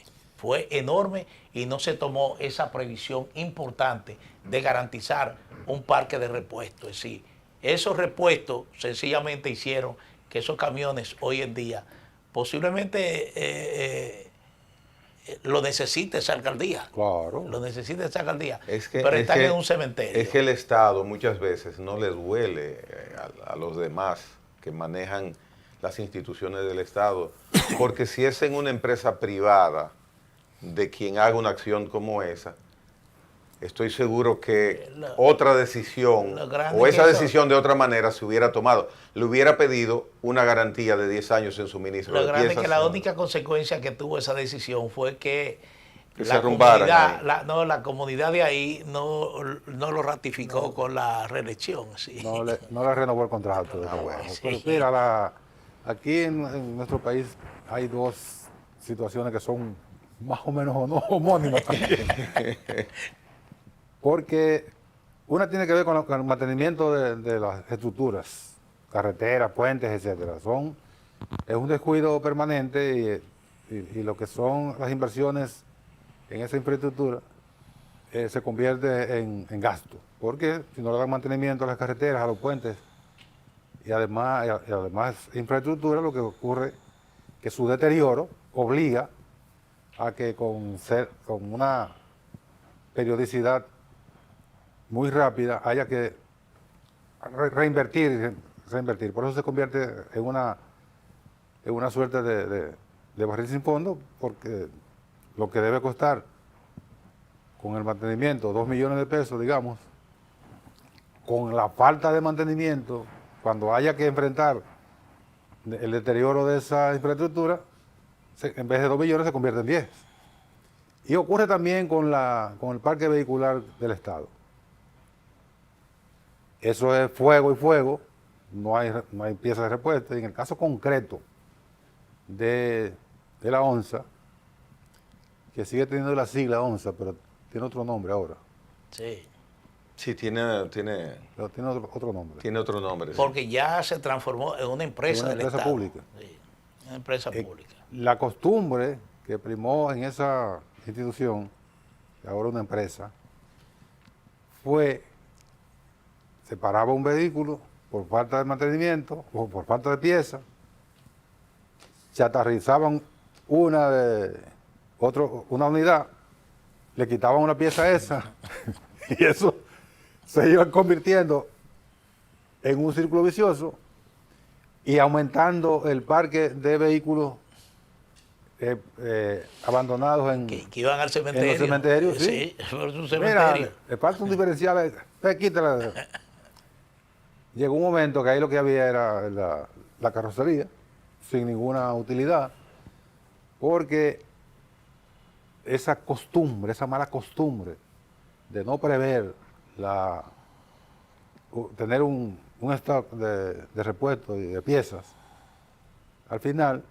y no se tomó esa previsión importante de garantizar un parque de repuestos. Es decir, esos repuestos sencillamente hicieron que esos camiones hoy en día posiblemente lo necesite esa alcaldía. Claro. Lo necesita esa alcaldía. Pero están en un cementerio. Es que el Estado muchas veces no les duele a los demás que manejan las instituciones del Estado, porque si es en una empresa privada de quien haga una acción como esa, estoy seguro que otra decisión o esa decisión de otra manera se hubiera tomado. Le hubiera pedido una garantía de 10 años en suministro de piezas. Lo grande es que la única consecuencia que tuvo esa decisión fue que la comunidad, la comunidad de ahí no lo ratificó con la reelección. Sí. No le renovó el contrato. Sí. Pero mira, aquí en nuestro país hay dos situaciones que son más o menos homónimas también. Porque una tiene que ver con el mantenimiento de las estructuras, carreteras, puentes, etcétera. Es un descuido permanente y lo que son las inversiones en esa infraestructura se convierte en gasto. Porque si no le dan mantenimiento a las carreteras, a los puentes y además infraestructura, lo que ocurre es que su deterioro obliga a que con una periodicidad muy rápida haya que reinvertir. Por eso se convierte en una suerte de barril sin fondo, porque lo que debe costar con el mantenimiento 2 millones de pesos, digamos, con la falta de mantenimiento, cuando haya que enfrentar el deterioro de esa infraestructura, en vez de 2 millones se convierte en 10. Y ocurre también con el parque vehicular del Estado. Eso es fuego y fuego, no hay piezas de repuesto. Y en el caso concreto de la ONSA, que sigue teniendo la sigla ONSA, pero tiene otro nombre ahora. Sí. Sí, tiene otro nombre. Tiene otro nombre. Porque ya se transformó en una empresa del Estado. Pública. Sí, una empresa pública. La costumbre que primó en esa institución, que ahora es una empresa, fue separaba un vehículo por falta de mantenimiento o por falta de piezas, chatarrizaban una unidad, le quitaban una pieza a esa y eso se iba convirtiendo en un círculo vicioso y aumentando el parque de vehículos abandonados que iban al cementerio. En los cementerios, sí. Sí, es un cementerio. Mira, le falta un diferencial, quítala. Llegó un momento que ahí lo que había era la carrocería, sin ninguna utilidad, porque esa mala costumbre de no prever tener un stock de repuestos y de piezas. Al final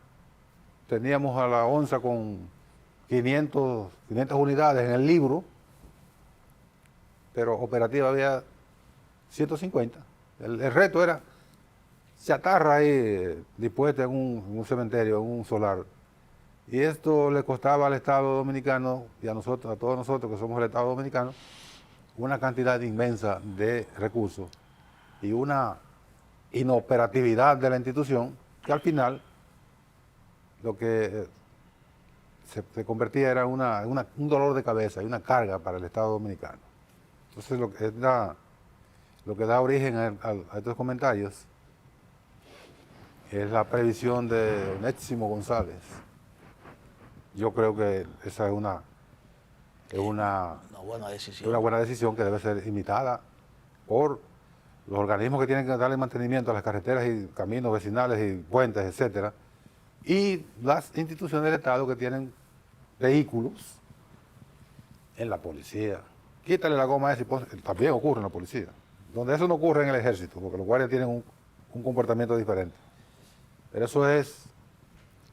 teníamos a la onza con 500 unidades en el libro, pero operativa había 150. El reto era chatarra ahí dispuesta en un cementerio, en un solar. Y esto le costaba al Estado Dominicano y a nosotros, a todos nosotros que somos el Estado Dominicano, una cantidad inmensa de recursos y una inoperatividad de la institución que al final lo que se convertía era un dolor de cabeza y una carga para el Estado Dominicano. Entonces lo que da origen a estos comentarios es la previsión de Onésimo González. Yo creo que esa es una buena decisión que debe ser imitada por los organismos que tienen que darle mantenimiento a las carreteras y caminos vecinales y puentes, etcétera, y las instituciones del Estado que tienen vehículos en la policía. Quítale la goma a ese, también ocurre en la policía, donde eso no ocurre en el ejército, porque los guardias tienen un comportamiento diferente. Pero eso es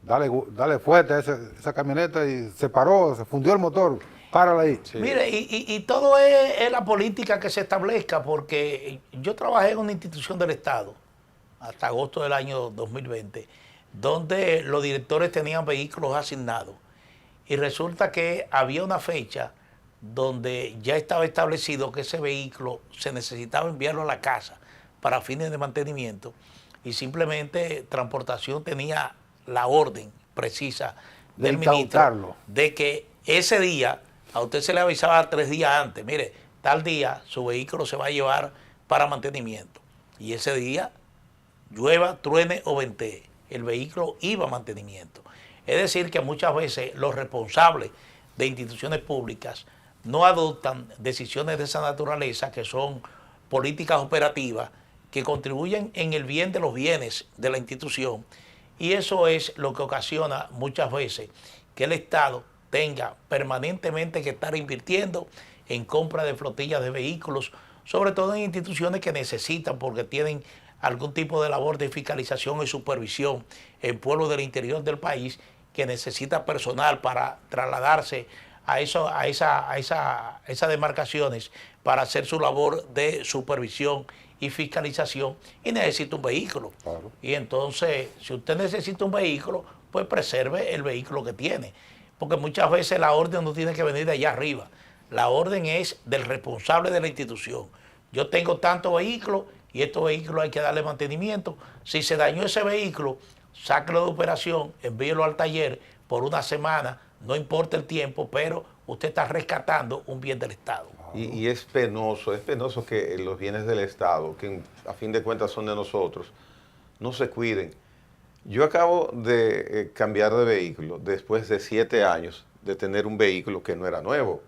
dale fuerte a esa camioneta y se paró, se fundió el motor, párala ahí. Sí. Mire, y todo es la política que se establezca, porque yo trabajé en una institución del Estado hasta agosto del año 2020, donde los directores tenían vehículos asignados y resulta que había una fecha donde ya estaba establecido que ese vehículo se necesitaba enviarlo a la casa para fines de mantenimiento y simplemente Transportación tenía la orden precisa del ministro de que ese día a usted se le avisaba 3 días antes, mire, tal día su vehículo se va a llevar para mantenimiento y ese día llueva, truene o ventee, el vehículo iba a mantenimiento. Es decir que muchas veces los responsables de instituciones públicas no adoptan decisiones de esa naturaleza que son políticas operativas que contribuyen en el bien de los bienes de la institución. Y eso es lo que ocasiona muchas veces que el Estado tenga permanentemente que estar invirtiendo en compra de flotillas de vehículos, sobre todo en instituciones que necesitan porque tienen algún tipo de labor de fiscalización y supervisión en pueblos del interior del país que necesita personal para trasladarse a esas demarcaciones para hacer su labor de supervisión y fiscalización y necesita un vehículo. Claro. Y entonces, si usted necesita un vehículo, pues preserve el vehículo que tiene. Porque muchas veces la orden no tiene que venir de allá arriba. La orden es del responsable de la institución. Yo tengo tantos vehículos y estos vehículos hay que darle mantenimiento. Si se dañó ese vehículo, sáquelo de operación, envíelo al taller por una semana, no importa el tiempo, pero usted está rescatando un bien del Estado. Y es penoso que los bienes del Estado, que a fin de cuentas son de nosotros, no se cuiden. Yo acabo de cambiar de vehículo después de 7 años de tener un vehículo que no era nuevo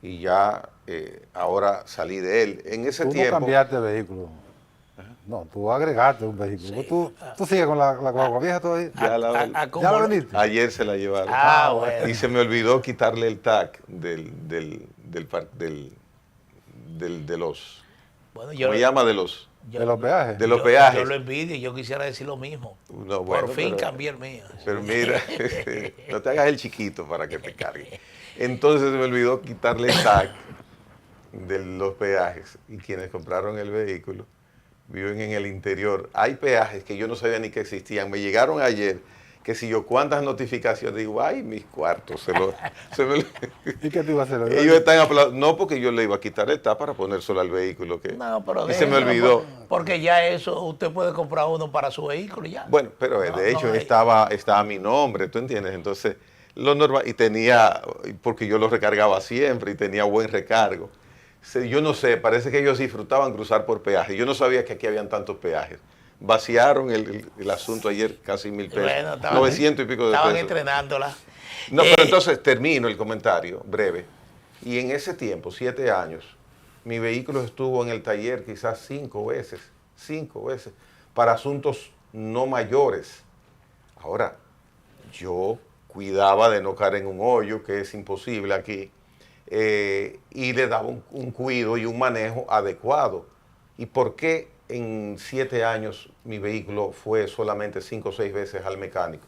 y ya ahora salí de él. En ese tiempo... Tú no cambiaste de vehículo. No, tú agregaste un vehículo. Sí. ¿Tú sigues con la guagua vieja todavía? Ya la vendiste. Ayer se la llevaron. Bueno. Y se me olvidó quitarle el tag de los... Bueno, ¿Cómo se llama? De los peajes. De los peajes. Yo lo envidio y yo quisiera decir lo mismo. No, bueno, por fin cambié el mío. Pero mira, no te hagas el chiquito para que te cargue. Entonces se me olvidó quitarle el tag de los peajes y quienes compraron el vehículo viven en el interior. Hay peajes que yo no sabía ni que existían. Me llegaron ayer, que si yo cuántas notificaciones, digo, ay, mis cuartos. ¿Y qué te iba a hacer? Ellos están no, porque yo le iba a quitar el tag para ponérselo al vehículo. Y se me olvidó. Porque ya eso, usted puede comprar uno para su vehículo ya. Bueno, pero de hecho estaba a mi nombre, ¿tú entiendes? Entonces, lo normal, y tenía, porque yo lo recargaba siempre y tenía buen recargo. Yo no sé, parece que ellos disfrutaban cruzar por peajes. Yo no sabía que aquí habían tantos peajes. Vaciaron el asunto ayer, casi 1,000 pesos. Bueno, 900 y pico de pesos. Estaban entrenándola. No, pero entonces termino el comentario breve. Y en ese tiempo, 7 años, mi vehículo estuvo en el taller quizás 5 veces, para asuntos no mayores. Ahora, yo cuidaba de no caer en un hoyo, que es imposible aquí, y le daba un cuidado y un manejo adecuado. ¿Y por qué en 7 años mi vehículo fue solamente 5 o 6 veces al mecánico?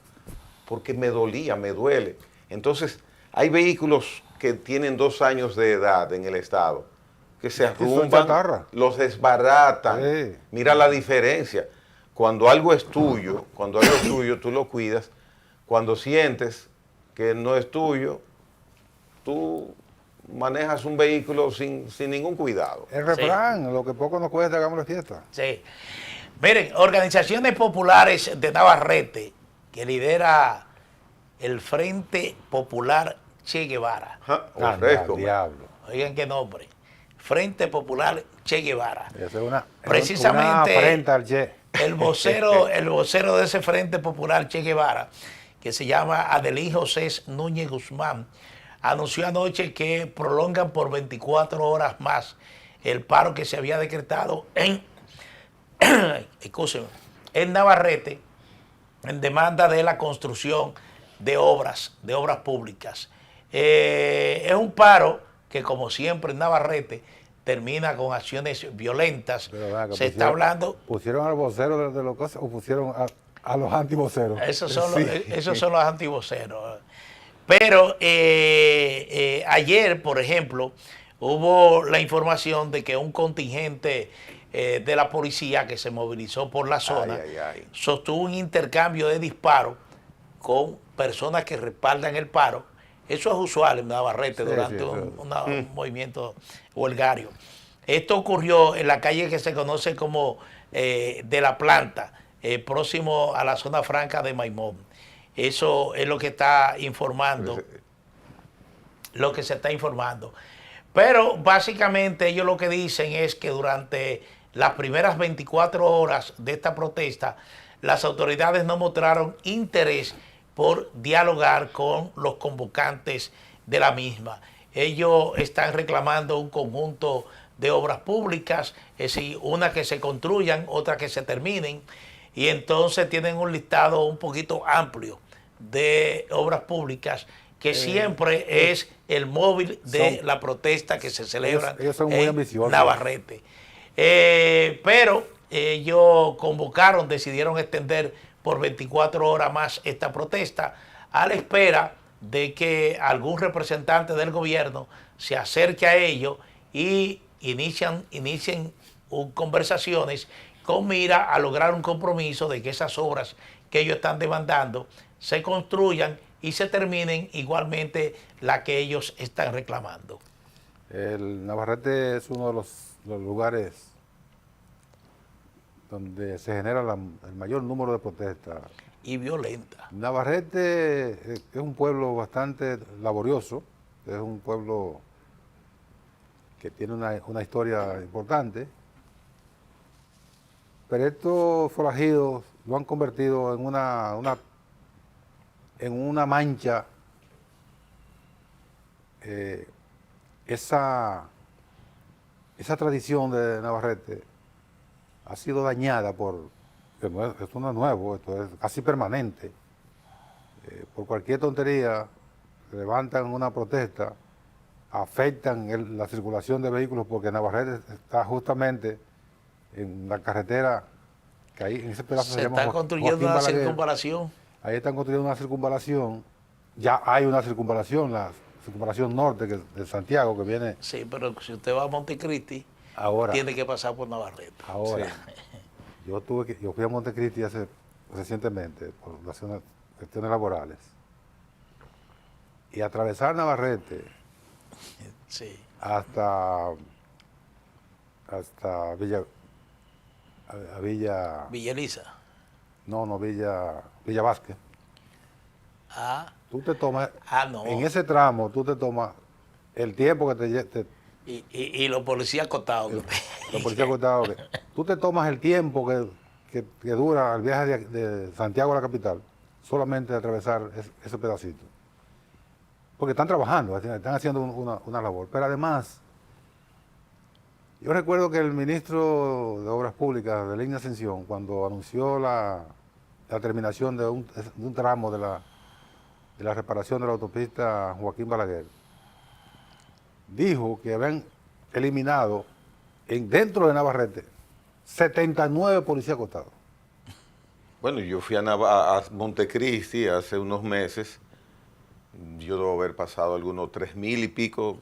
Porque me dolía, me duele. Entonces, hay vehículos que tienen 2 años de edad en el estado, que se arrumban, los desbaratan. Sí. Mira la diferencia. Cuando algo es tuyo, tú lo cuidas. Cuando sientes que no es tuyo, tú manejas un vehículo sin ningún cuidado. El refrán, lo que poco nos cuesta, hagamos la fiesta. Sí. Miren, organizaciones populares de Navarrete, que lidera el Frente Popular Che Guevara. Diablo. Oigan qué nombre. Frente Popular Che Guevara. Es una precisamente al Che. el vocero de ese Frente Popular Che Guevara, que se llama Adelín José Núñez Guzmán, anunció anoche que prolongan por 24 horas más el paro que se había decretado en Navarrete en demanda de la construcción de obras públicas. Es un paro que, como siempre en Navarrete, termina con acciones violentas. Se está hablando... ¿Pusieron al vocero de los cosas o pusieron a los antivoceros? Esos son los antivoceros. Pero ayer, por ejemplo, hubo la información de que un contingente de la policía que se movilizó por la zona sostuvo un intercambio de disparos con personas que respaldan el paro. Eso es usual en Navarrete durante un movimiento huelgario. Esto ocurrió en la calle que se conoce como de la Planta, próximo a la zona franca de Maimón. Eso es lo que está informando, lo que se está informando. Pero básicamente ellos lo que dicen es que durante las primeras 24 horas de esta protesta, las autoridades no mostraron interés por dialogar con los convocantes de la misma. Ellos están reclamando un conjunto de obras públicas, es decir, una que se construyan, otra que se terminen, y entonces tienen un listado un poquito amplio de obras públicas que siempre es el móvil de la protesta que se celebra en Navarrete. Pero ellos decidieron extender por 24 horas más esta protesta a la espera de que algún representante del gobierno se acerque a ellos y inicien conversaciones con mira a lograr un compromiso de que esas obras que ellos están demandando se construyan y se terminen igualmente la que ellos están reclamando. El Navarrete es uno de los lugares donde se genera el mayor número de protestas. Y violenta. Navarrete es un pueblo bastante laborioso, es un pueblo que tiene una historia importante, pero estos forajidos lo han convertido en una mancha. Esa tradición de Navarrete ha sido dañada esto no es nuevo, esto es casi permanente. Por cualquier tontería levantan una protesta, afectan la circulación de vehículos, porque Navarrete está justamente en la carretera que ahí en ese pedazo se está construyendo una circunvalación. Ahí están construyendo una circunvalación. Ya hay una circunvalación, la circunvalación norte de Santiago, que viene... Sí, pero si usted va a Montecristi, tiene que pasar por Navarrete. Ahora, yo fui a Montecristi recientemente por cuestiones laborales. Y atravesar Navarrete hasta Villa Elisa. No, Villa Vázquez. Tú te tomas, en ese tramo, tú te tomas el tiempo que y los policías acotados. Los policías acotados. Tú te tomas el tiempo que dura el viaje de Santiago a la capital, solamente de atravesar ese pedacito. Porque están trabajando, están haciendo una labor. Pero además, yo recuerdo que el ministro de Obras Públicas, de Línea Ascensión, cuando anunció la terminación de un tramo de la reparación de la autopista Joaquín Balaguer, dijo que habían eliminado dentro de Navarrete 79 policías acostados. Bueno, yo fui a Montecristi hace unos meses. Yo debo haber pasado algunos 3,000 y pico.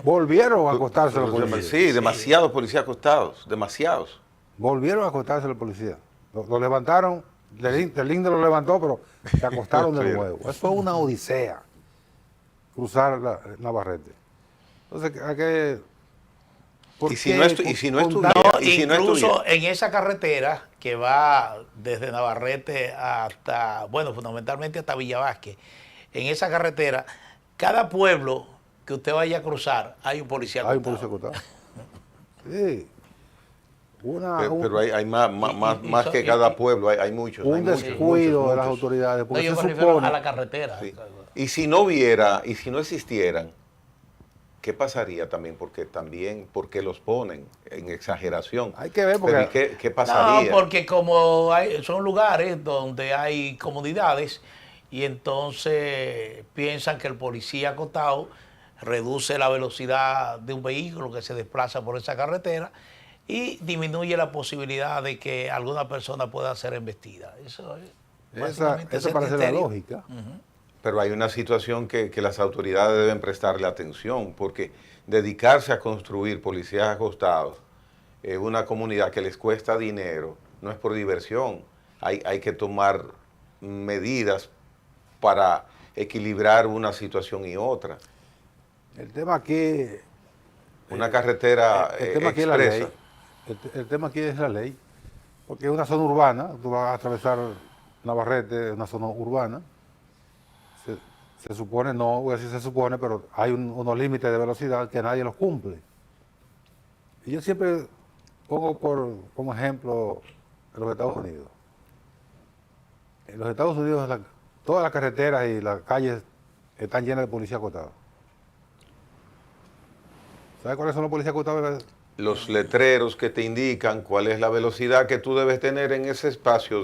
Volvieron a acostarse los policías. Sí, demasiados policías acostados, demasiados. Volvieron a acostarse los policías. Lo levantaron, el INDE lo levantó, pero se acostaron de nuevo. Eso fue una odisea, cruzar Navarrete. Entonces, hay que... Incluso en esa carretera que va desde Navarrete hasta, bueno, fundamentalmente hasta Villa Vázquez, en esa carretera, cada pueblo que usted vaya a cruzar, hay un policía acostado. Hay un policía acostado. Sí. Pero hay más que cada pueblo, hay muchos. Un descuido de las autoridades. No, yo me refiero a la carretera. Sí. Y si no hubiera, y si no existieran, ¿qué pasaría también? Porque los ponen en exageración. Hay que ver porque... ¿Qué pasaría? No, porque como son lugares donde hay comunidades y entonces piensan que el policía acostado reduce la velocidad de un vehículo que se desplaza por esa carretera y disminuye la posibilidad de que alguna persona pueda ser embestida. Eso parece la lógica. Pero hay una situación que las autoridades deben prestarle atención, porque dedicarse a construir policías acostados en una comunidad que les cuesta dinero no es por diversión. Hay que tomar medidas para equilibrar una situación y otra. El tema aquí... Una carretera el tema aquí es la ley. El tema aquí es la ley, porque es una zona urbana, tú vas a atravesar Navarrete, es una zona urbana. Se supone, no voy a decir se supone, pero hay unos límites de velocidad que nadie los cumple. Y yo siempre pongo como ejemplo los Estados Unidos. En los Estados Unidos todas las carreteras y las calles están llenas de policías acostados. ¿Sabes cuáles son los policías acostados? Los letreros que te indican cuál es la velocidad que tú debes tener en ese espacio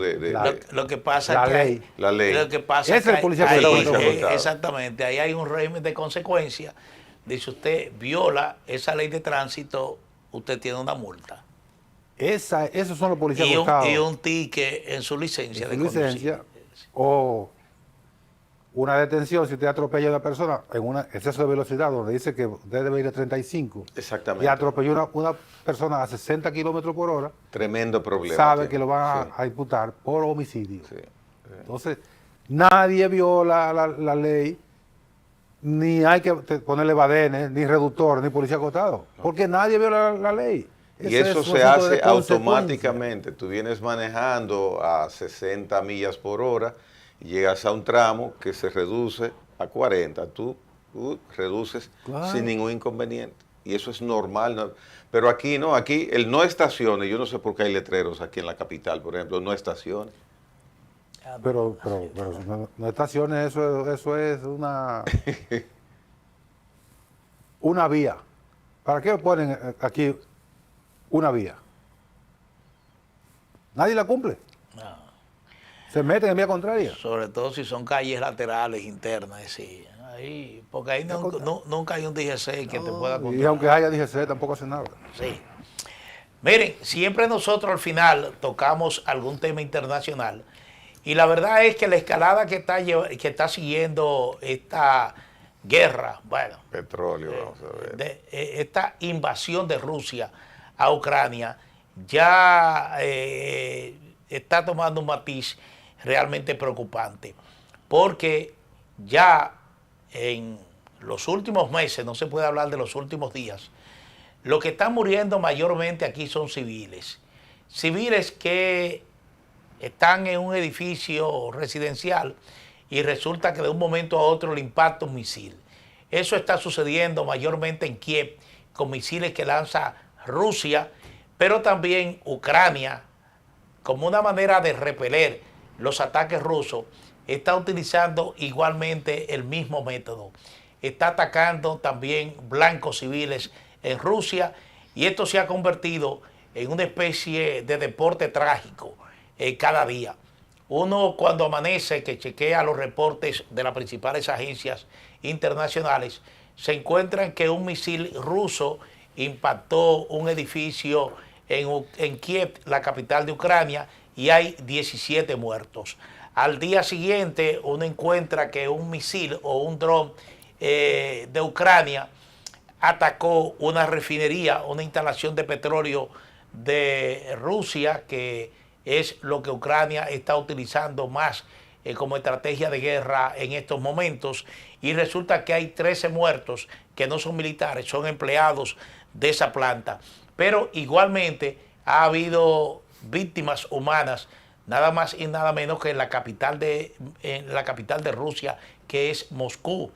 lo que pasa es que la ley. Lo que pasa es el policía acostado. Exactamente, ahí hay un régimen de consecuencia. Dice usted viola esa ley de tránsito, usted tiene una multa. Esos son los policías acostados. Y un ticket en su licencia de conducir. O una detención si usted atropella a una persona en un exceso de velocidad donde dice que usted debe ir a 35. Exactamente. Y atropelló una persona a 60 kilómetros por hora. Tremendo problema. Sabe que lo van a imputar por homicidio. Sí. Entonces, nadie viola la ley, ni hay que ponerle badenes, ni reductor, ni policía acostado. No. Porque nadie viola la ley. Y eso se hace automáticamente. Tú vienes manejando a 60 millas por hora, llegas a un tramo que se reduce a 40, tú reduces sin ningún inconveniente. Y eso es normal. ¿no? Pero aquí no, aquí el no estaciones, yo no sé por qué hay letreros aquí en la capital, por ejemplo, no estaciones. Pero no estaciones, eso es una vía. ¿Para qué ponen aquí una vía? Nadie la cumple. No. Se meten en vía contraria. Sobre todo si son calles laterales, internas, sí. Ahí, porque ahí nunca hay un DGC que te pueda controlar. Y aunque haya DGC, tampoco hace nada. Sí. Miren, siempre nosotros al final tocamos algún tema internacional. Y la verdad es que la escalada que está siguiendo esta guerra, bueno, petróleo, vamos a ver. Esta invasión de Rusia a Ucrania ya está tomando un matiz realmente preocupante, porque ya en los últimos meses, no se puede hablar de los últimos días, lo que están muriendo mayormente aquí son civiles que están en un edificio residencial y resulta que de un momento a otro le impacta un misil. Eso está sucediendo mayormente en Kiev con misiles que lanza Rusia, pero también Ucrania, como una manera de repeler los ataques rusos, está utilizando igualmente el mismo método. Está atacando también blancos civiles en Rusia y esto se ha convertido en una especie de deporte trágico cada día. Uno cuando amanece, que chequea los reportes de las principales agencias internacionales, se encuentran que un misil ruso impactó un edificio en Kiev, la capital de Ucrania, y hay 17 muertos. Al día siguiente uno encuentra que un misil o un dron de Ucrania atacó una refinería, una instalación de petróleo de Rusia, que es lo que Ucrania está utilizando más como estrategia de guerra en estos momentos, y resulta que hay 13 muertos que no son militares, son empleados de esa planta. Pero igualmente ha habido víctimas humanas, nada más y nada menos que en la capital de Rusia, que es Moscú.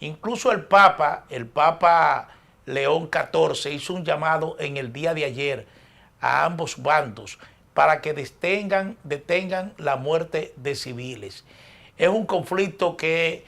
Incluso el Papa León XIV hizo un llamado en el día de ayer a ambos bandos para que detengan la muerte de civiles. Es un conflicto que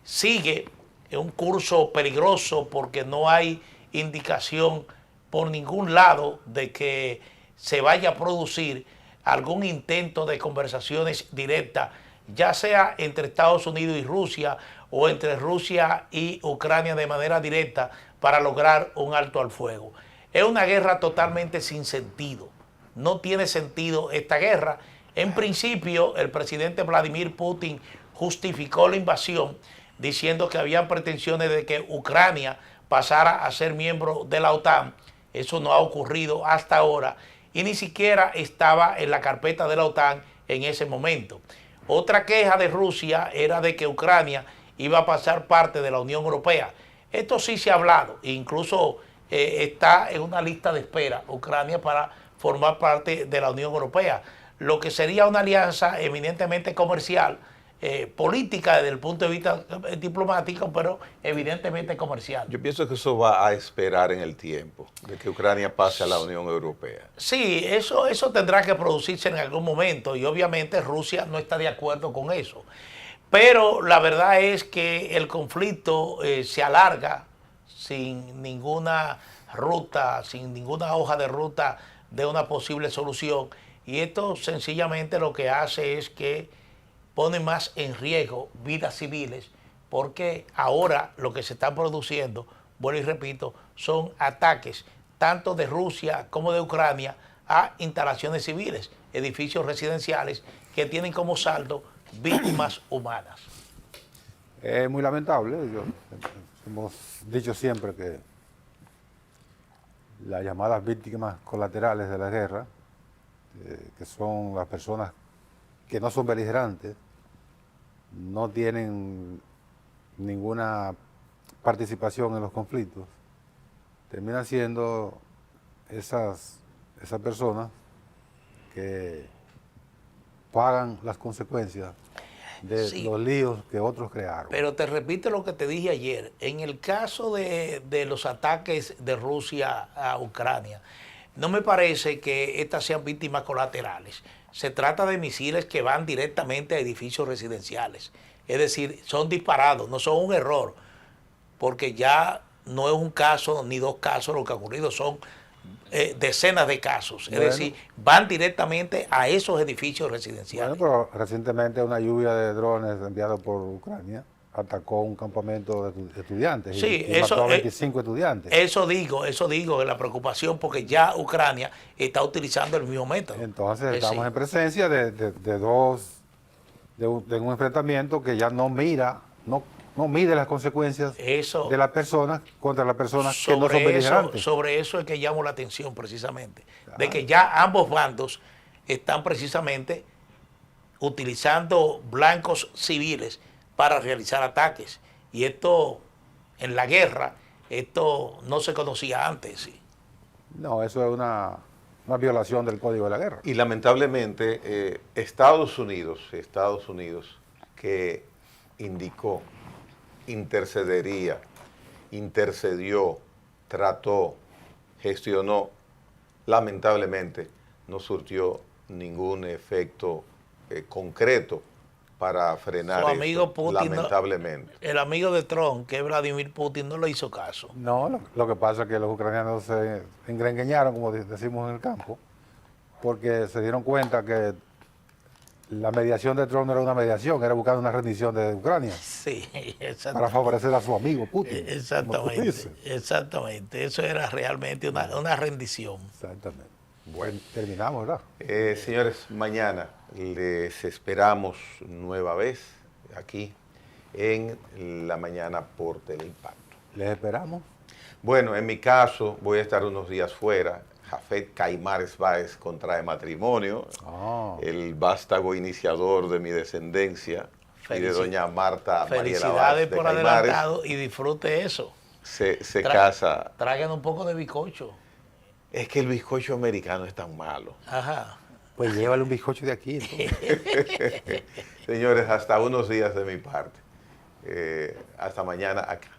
sigue en un curso peligroso porque no hay indicación por ningún lado de que se vaya a producir algún intento de conversaciones directas, ya sea entre Estados Unidos y Rusia o entre Rusia y Ucrania de manera directa para lograr un alto al fuego. Es una guerra totalmente sin sentido. No tiene sentido esta guerra. En principio, el presidente Vladimir Putin justificó la invasión diciendo que habían pretensiones de que Ucrania pasara a ser miembro de la OTAN. Eso no ha ocurrido hasta ahora y ni siquiera estaba en la carpeta de la OTAN en ese momento. Otra queja de Rusia era de que Ucrania iba a pasar parte de la Unión Europea. Esto sí se ha hablado, incluso está en una lista de espera Ucrania para formar parte de la Unión Europea, lo que sería una alianza eminentemente comercial, política desde el punto de vista diplomático, pero evidentemente comercial. Yo pienso que eso va a esperar en el tiempo, de que Ucrania pase a la Unión Europea. Sí, eso tendrá que producirse en algún momento y obviamente Rusia no está de acuerdo con eso. Pero la verdad es que el conflicto se alarga sin ninguna ruta, sin ninguna hoja de ruta de una posible solución, y esto sencillamente lo que hace es que pone más en riesgo vidas civiles, porque ahora lo que se está produciendo, vuelvo y repito, son ataques tanto de Rusia como de Ucrania a instalaciones civiles, edificios residenciales que tienen como saldo víctimas humanas. Es muy lamentable. Hemos dicho siempre que las llamadas víctimas colaterales de la guerra, que son las personas que no son beligerantes, no tienen ninguna participación en los conflictos, terminan siendo esas personas que pagan las consecuencias de los líos que otros crearon. Pero te repito lo que te dije ayer, en el caso de los ataques de Rusia a Ucrania, no me parece que estas sean víctimas colaterales. Se trata de misiles que van directamente a edificios residenciales. Es decir, son disparados, no son un error, porque ya no es un caso ni dos casos lo que ha ocurrido, son decenas de casos. Es decir, van directamente a esos edificios residenciales. Bueno, pero recientemente una lluvia de drones enviados por Ucrania atacó un campamento de estudiantes y mató a 25 estudiantes. Eso digo, de la preocupación, porque ya Ucrania está utilizando el mismo método. Entonces estamos en presencia de un enfrentamiento que ya no mide las consecuencias de las personas contra las personas que no son beligerantes. Sobre eso es que llamo la atención precisamente, de que ya ambos bandos están precisamente utilizando blancos civiles para realizar ataques. Y esto, en la guerra, esto no se conocía antes. ¿Sí? No, eso es una violación del Código de la Guerra. Y lamentablemente Estados Unidos, que indicó, intercedió, trató, gestionó, lamentablemente no surtió ningún efecto concreto para frenar su amigo esto, Putin, lamentablemente. El amigo de Trump, que es Vladimir Putin, no le hizo caso. No, lo que pasa es que los ucranianos se engrengueñaron, como decimos en el campo, porque se dieron cuenta que la mediación de Trump no era una mediación, era buscar una rendición de Ucrania. Sí, exactamente. Para favorecer a su amigo Putin. Exactamente, eso era realmente una rendición. Exactamente. Bueno, terminamos, ¿verdad? Señores, mañana les esperamos nueva vez aquí en la mañana por Teleimpacto. ¿Les esperamos? Bueno, en mi caso voy a estar unos días fuera. Jafet Caimares Báez contrae matrimonio, el vástago iniciador de mi descendencia y de doña Marta Mariela Felicidades Báez de por Caimares. adelantado y disfrute eso. Se casa. Traigan un poco de bizcocho. Es que el bizcocho americano es tan malo. Ajá. Pues llévale un bizcocho de aquí. Señores, hasta unos días de mi parte. Hasta mañana acá.